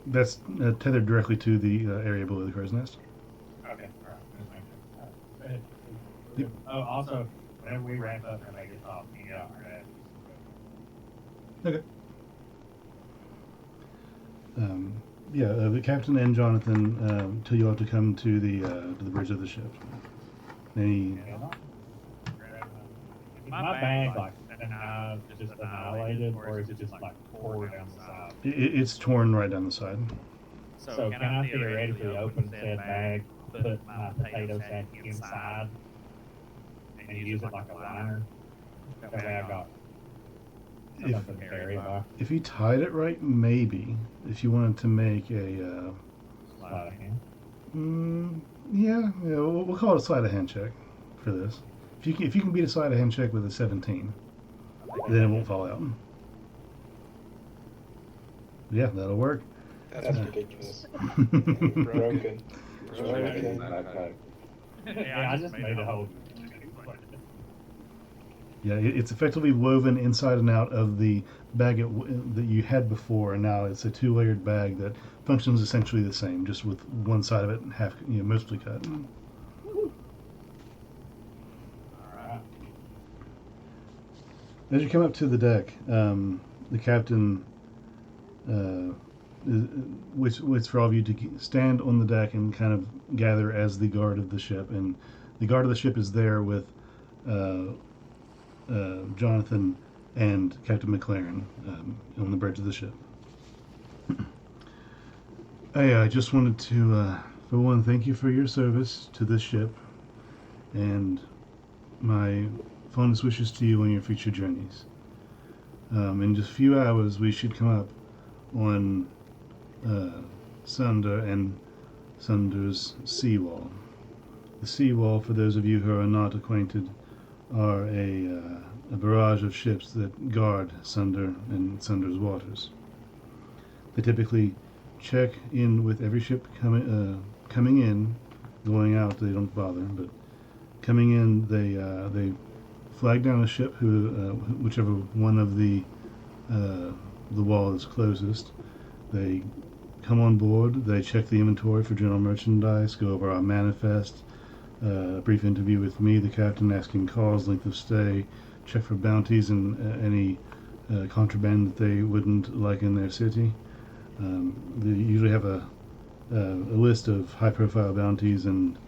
That's tethered directly to the area below the crow's nest. Okay, all right. Just make sure. Oh, also, whenever we wrap up and make it off, you get out our asses. Okay. The captain and Jonathan tell you all to come to the bridge of the ship. Any Is my bag like just annihilated, or is it just like poured down the side? it's torn right down the side. So can I theoretically open said bag, put my potato sack inside, and use it like a liner? That way I got something to carry by. If you tied it right, maybe. If you wanted to make a Sleight of hand. we'll call it a sleight of hand check for this. If you can beat a sleight of hand check with a 17, then it won't fall out. Yeah, that'll work. That's ridiculous. Broken. Backpack. Yeah, I just made a whole. Yeah, it's effectively woven inside and out of the bag that you had before, and now it's a two-layered bag that functions essentially the same, just with one side of it half, mostly cut. Alright. As you come up to the deck, the captain waits for all of you to stand on the deck and kind of gather as the guard of the ship, and the guard of the ship is there with Jonathan and Captain McLaren on the bridge of the ship. I just wanted to, for one, thank you for your service to this ship, and my fondest wishes to you on your future journeys. In just a few hours, we should come up on Sunder and Sunder's seawall. The seawall, for those of you who are not acquainted, are a barrage of ships that guard Sunder and Sunder's waters. They typically check in with every ship coming in. Going out, they don't bother, but coming in, they flag down a ship whichever one of the wall is closest. They come on board. They check the inventory for general merchandise. Go over our manifest. A brief interview with me, the captain, asking calls, length of stay, check for bounties and any contraband that they wouldn't like in their city. They usually have a list of high-profile bounties and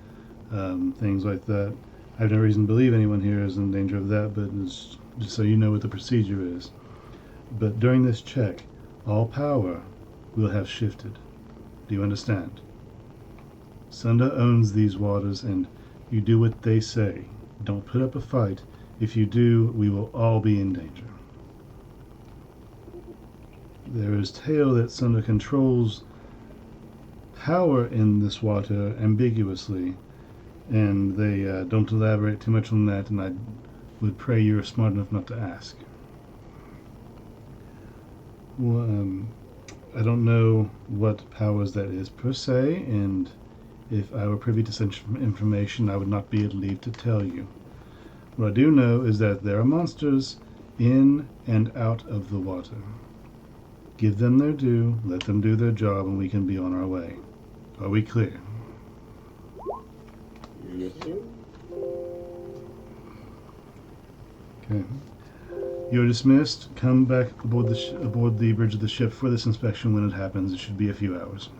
things like that. I have no reason to believe anyone here is in danger of that, but it's just so you know what the procedure is. But during this check, all power will have shifted. Do you understand? Sunder owns these waters, and you do what they say. Don't put up a fight. If you do, we will all be in danger. There is tale that Sunder controls power in this water ambiguously, and they don't elaborate too much on that, and I would pray you're smart enough not to ask. Well, I don't know what powers that is per se, and if I were privy to such information, I would not be at leave to tell you. What I do know is that there are monsters in and out of the water. Give them their due, let them do their job, and we can be on our way. Are we clear? Yes, sir. Okay. You're dismissed. Come back aboard the bridge of the ship for this inspection when it happens. It should be a few hours.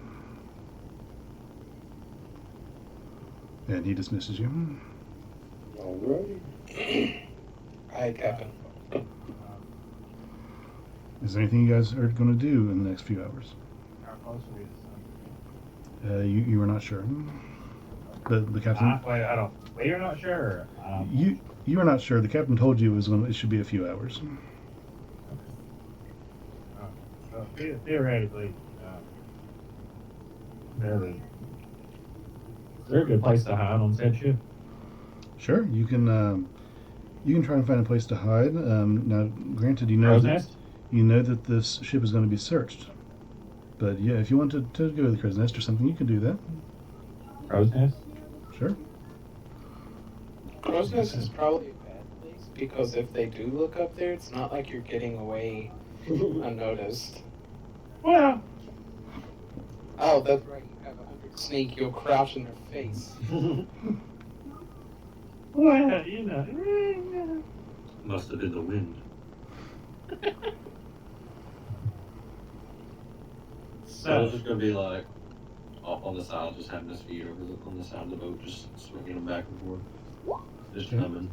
And he dismisses you. Alrighty. Aye, Captain. Is there anything you guys are going to do in the next few hours? How close are we to Sunder? You are not sure. The captain. Wait, I don't. We are not sure. You are not sure. The captain told you it should be a few hours. Theoretically, is there a good place to hide on said ship? Sure, you can try and find a place to hide. Now, granted, you know Crow's that nest? You know that this ship is going to be searched. But yeah, if you want to go to the crow's nest or something, you can do that. Crow's nest? Sure. Crow's Nest is probably a bad place because if they do look up there, it's not like you're getting away unnoticed. Well, Oh, that's right. You have 100 snake. You'll crouch in their face. well, you know. Must have been the wind. So I was So, just gonna be like off on the side, just having his feet on the side of the boat, just swinging them back and forth, just Okay. humming.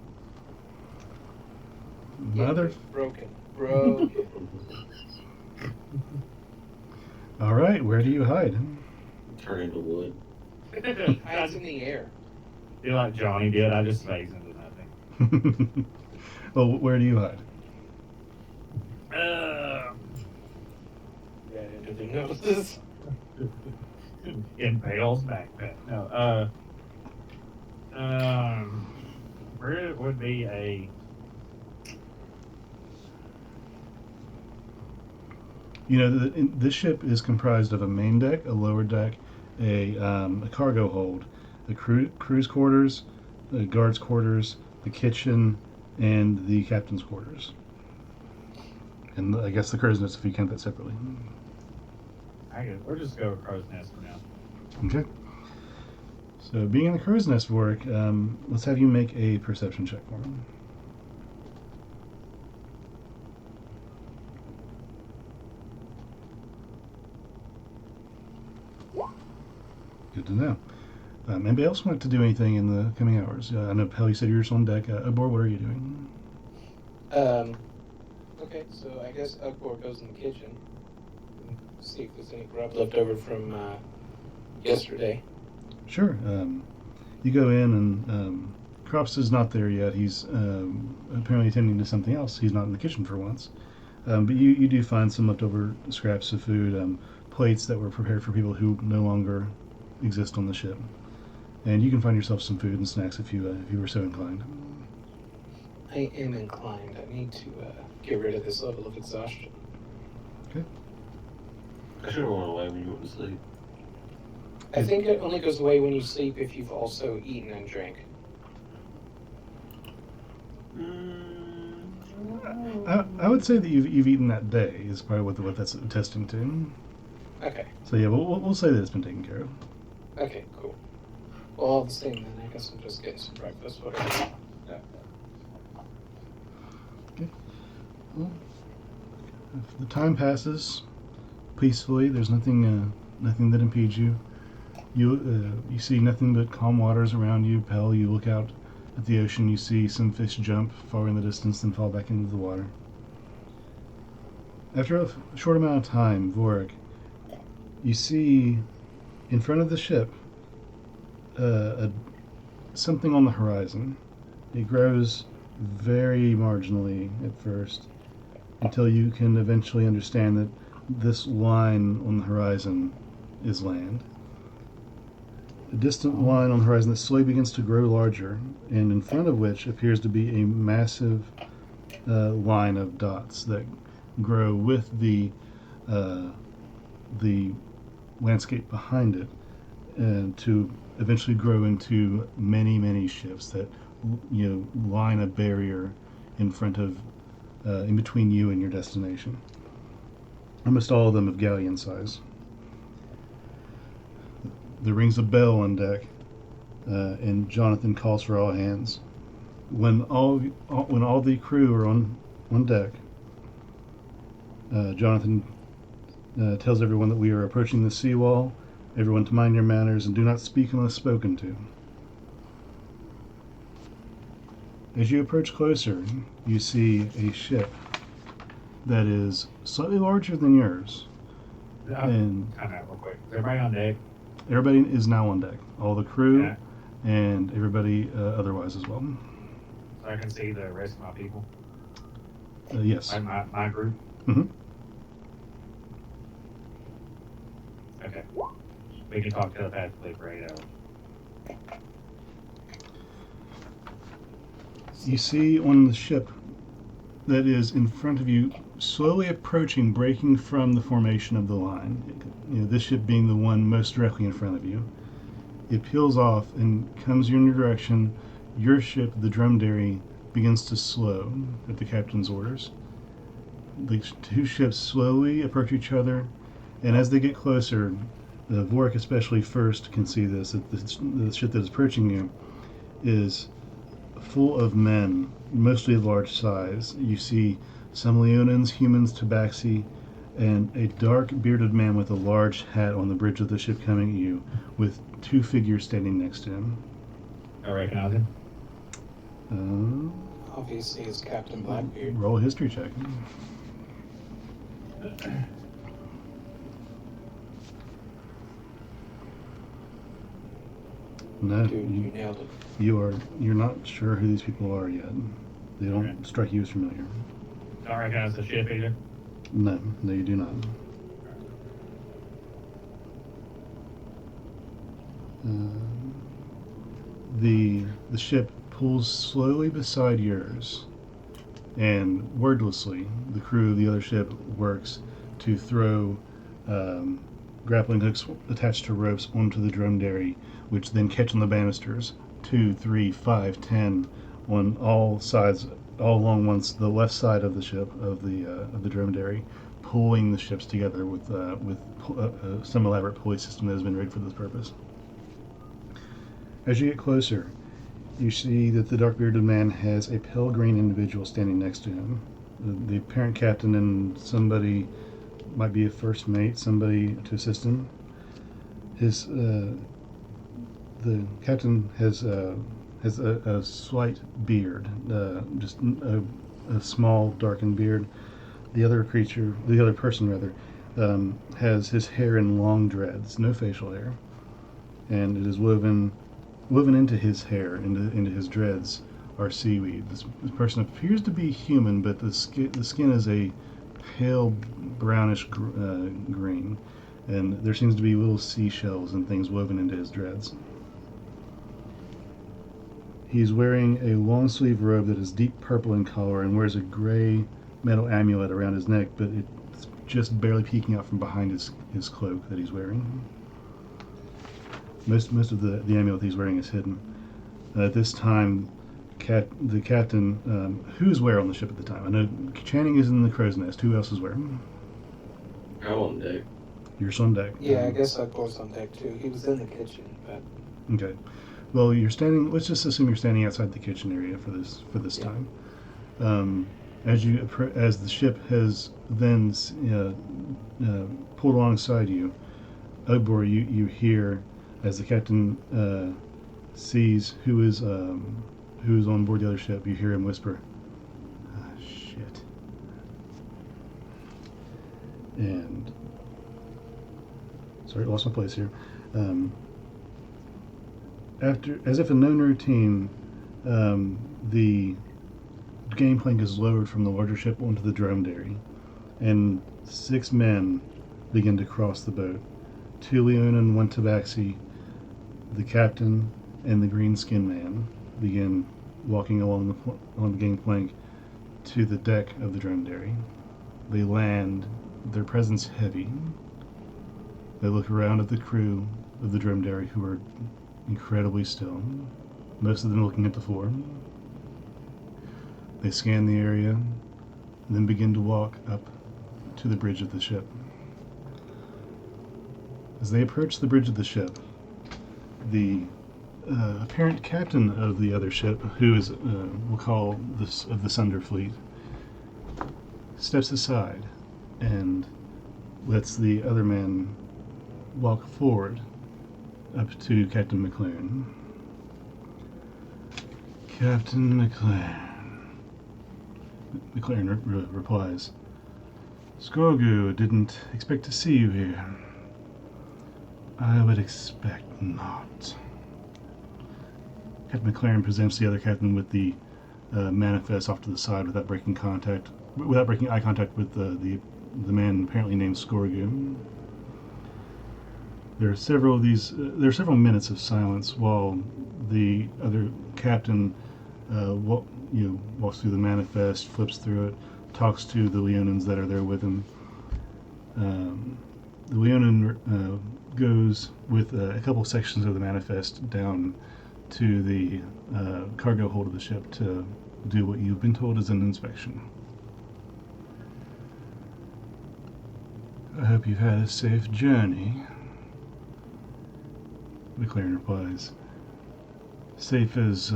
Mother. Broken. All right, where do you hide? Turn into wood. Hides in the air. do like Johnny did. I just phase into nothing. Well, where do you hide? Yeah, into the noses. In Bale's backpack. No. Where would be a You know, this ship is comprised of a main deck, a lower deck, a cargo hold, the crew's quarters, the guards' quarters, the kitchen, and the captain's quarters. And I guess the crow's nest if you count that separately. I guess we'll just go with crow's nest for now. Okay. So, being in the crow's nest, Warwick, let's have you make a perception check for me. Good to know. Anybody else want to do anything in the coming hours? I know, Pell, you said you're just on deck. Abor, what are you doing? Okay, so I guess Ukbor goes in the kitchen. See if there's any grub left over from yesterday. Sure. You go in, and Crops is not there yet. He's apparently attending to something else. He's not in the kitchen for once. But you do find some leftover scraps of food, plates that were prepared for people who no longer exist on the ship. And you can find yourself some food and snacks if you were so inclined. I am inclined. I need to get rid of this level of exhaustion. I should have went away when you went to sleep. I think it only goes away when you sleep if you've also eaten and drank. I would say that you've eaten that day is probably what that's attesting to. Okay. So yeah, we'll say that it's been taken care of. Okay, cool. Well, all the same then, I guess I'll just get some breakfast, whatever. Well, if the time passes peacefully, there's nothing that impedes you. You see nothing but calm waters around you. Pell, you look out at the ocean. You see some fish jump far in the distance, then fall back into the water. After a short amount of time, Vorik, you see in front of the ship something on the horizon. It grows very marginally at first, until you can eventually understand that this line on the horizon is land. A distant line on the horizon that slowly begins to grow larger, and in front of which appears to be a massive line of dots that grow with the landscape behind it, and to eventually grow into many, many ships that line a barrier in front of in between you and your destination. Almost all of them of galleon size. There rings a bell on deck, and Jonathan calls for all hands. When all the crew are on deck, Jonathan tells everyone that we are approaching the seawall. Everyone to mind your manners and do not speak unless spoken to. As you approach closer, you see a ship that is slightly larger than yours. And Time out real quick. Is everybody on deck? everybody is now on deck. All the crew Yeah. and everybody otherwise as well. So I can see the rest of my people. Yes. Like my group. Mhm. Okay. We can talk telepathically for 8 hours. You see on the ship that is in front of you, slowly approaching, breaking from the formation of the line. This ship being the one most directly in front of you. It peels off and comes in your direction. Your ship, the dromedary, begins to slow at the captain's orders. The two ships slowly approach each other, and as they get closer, the Vorik especially first can see this, that the ship that is approaching you is full of men, mostly of large size. You see some Leonins, humans, tabaxi, and a dark bearded man with a large hat on the bridge of the ship coming at you, with two figures standing next to him. I recognize him. Obviously, it's Captain Blackbeard. Roll a history check. No, Dude, you nailed it. you're not sure who these people are yet. They don't Okay. strike you as familiar. Don't recognize the ship either. No, you do not. The ship pulls slowly beside yours, and wordlessly, the crew of the other ship works to throw grappling hooks attached to ropes onto the dromedary, which then catch on the banisters, 2, 3, 5, 10, on all sides, all along the left side of the ship of the dromedary, pulling the ships together with some elaborate pulley system that has been rigged for this purpose. As you get closer, you see that the dark-bearded man has a pale green individual standing next to him. The apparent captain and somebody, might be a first mate, somebody to assist him. The captain has a slight beard, just a small darkened beard. The other person has his hair in long dreads, no facial hair, and it is woven into his hair, into his dreads, are seaweed. This person appears to be human, but the skin is a pale brownish green, and there seems to be little seashells and things woven into his dreads. He's wearing a long sleeve robe that is deep purple in color and wears a gray metal amulet around his neck, but it's just barely peeking out from behind his cloak that he's wearing. Most of the amulet he's wearing is hidden. At this time, the captain, who's where on the ship at the time? I know Channing is in the crow's nest. Who else is where? I'm on deck. You're on deck. Yeah, I guess I'd go on deck too. He was in the kitchen, but Okay. Well, you're standing. Let's just assume you're standing outside the kitchen area for this Yeah. time. As the ship has then pulled alongside you, Ogbor, you hear as the captain sees who is on board the other ship. You hear him whisper, "Ah, shit," and sorry, lost my place here. As if a known routine, the gangplank is lowered from the larger ship onto the dromedary, and 6 men begin to cross the boat. 2 Leonin, 1 Tabaxi, the captain, and the green-skinned man begin walking along the gangplank to the deck of the dromedary. They land, their presence heavy. They look around at the crew of the dromedary, who are incredibly still, most of them looking at the floor. They scan the area, and then begin to walk up to the bridge of the ship. As they approach the bridge of the ship, the apparent captain of the other ship, who is, we'll call this of the Sunder fleet, steps aside and lets the other man walk forward up to Captain McLaren. Captain McLaren. McLaren replies, "Skorgu, didn't expect to see you here." "I would expect not." Captain McLaren presents the other captain with the manifest off to the side without breaking eye contact with the man apparently named Skorgu. There are several minutes of silence while the other captain walks through the manifest, flips through it, talks to the Leonins that are there with him. The Leonin goes with a couple sections of the manifest down to the cargo hold of the ship to do what you've been told is an inspection. I hope you've had a safe journey, McLaren replies. Safe as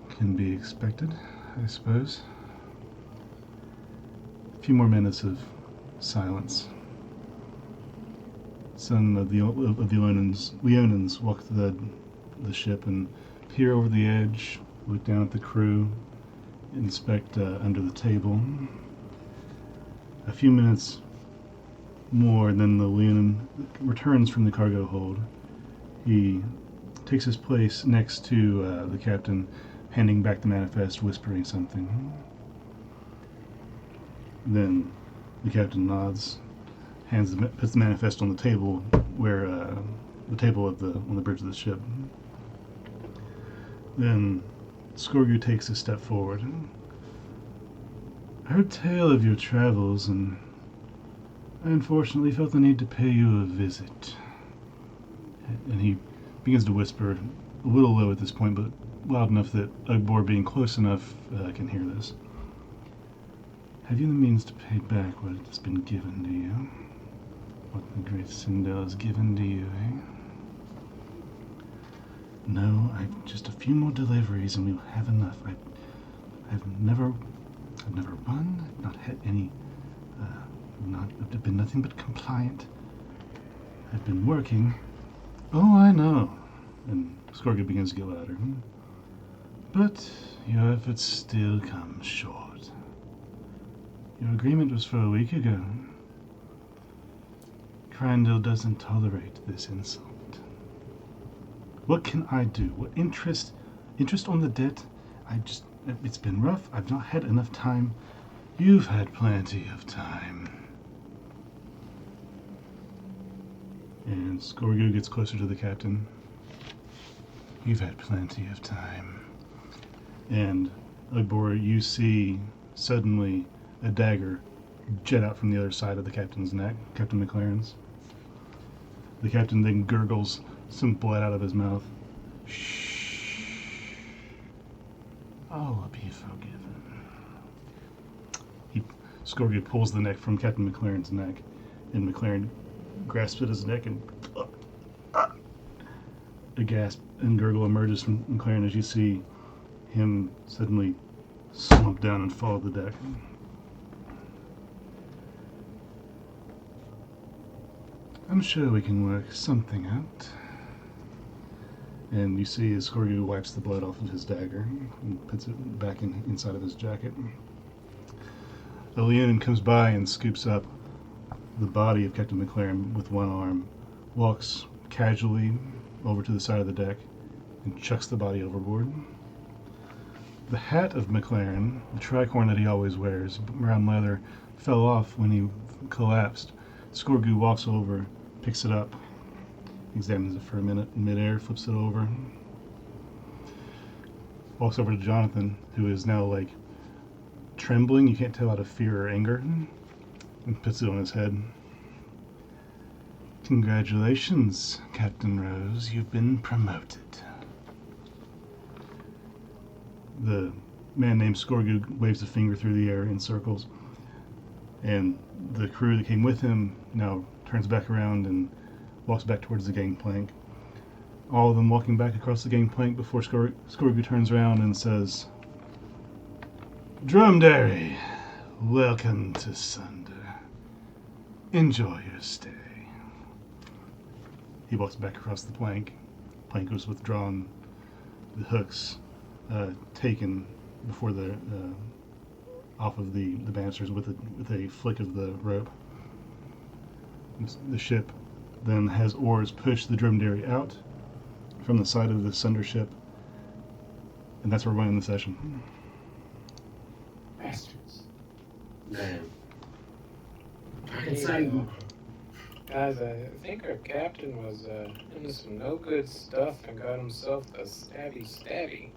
can be expected, I suppose. A few more minutes of silence. Some of the Leonins walk to the ship and peer over the edge, look down at the crew, inspect under the table. A few minutes more, and then the Leonin returns from the cargo hold. He takes his place next to the captain, handing back the manifest, whispering something. Then the captain nods, puts the manifest on the table where the table on the bridge of the ship. Then Skorgu takes a step forward. I heard tale of your travels, and I unfortunately felt the need to pay you a visit. And he begins to whisper, a little low at this point, but loud enough that Ugbor, being close enough, can hear this. Have you the means to pay back what has been given to you? What the great Sunder has given to you, eh? No, I've just a few more deliveries and we'll have enough. I've never run. I've not had any. I've been nothing but compliant. I've been working. Oh, I know. And Skorga begins to get louder. But your efforts still come short. Your agreement was for a week ago. Crandall doesn't tolerate this insult. What can I do? What interest on the debt? It's been rough. I've not had enough time. You've had plenty of time. And Skorgu gets closer to the captain. You've had plenty of time. And Ugbor, you see suddenly a dagger jet out from the other side of the captain's neck, Captain McLaren's. The captain then gurgles some blood out of his mouth. Shh. All will be forgiven. Skorgu pulls the neck from Captain McLaren's neck, and McLaren grasps at his neck, and a gasp and gurgle emerges from McLaren as you see him suddenly slump down and fall to the deck. I'm sure we can work something out. And you see as Skorgu wipes the blood off of his dagger and puts it back inside of his jacket. A Leonin comes by and scoops up the body of Captain McLaren with one arm, walks casually over to the side of the deck, and chucks the body overboard. The hat of McLaren, the tricorn that he always wears, brown leather, fell off when he collapsed. Skorgu walks over, picks it up, examines it for a minute in midair, flips it over, walks over to Jonathan, who is now like trembling, you can't tell out of fear or anger, and puts it on his head. Congratulations, Captain Rose, you've been promoted. The man named Skorgu waves a finger through the air in circles, and the crew that came with him now turns back around and walks back towards the gangplank. All of them walking back across the gangplank before Skorgu turns around and says, Dromedary, welcome to Sunder. Enjoy your stay. He walks back across the plank. Plank was withdrawn. The hooks taken before the off of the banisters with a flick of the rope. The ship then has oars push the dromedary out from the side of the Sunder ship, and that's where we're running the session. Bastards. Man. I can Hey, say guys, I think our captain was into some no good stuff and got himself the stabby.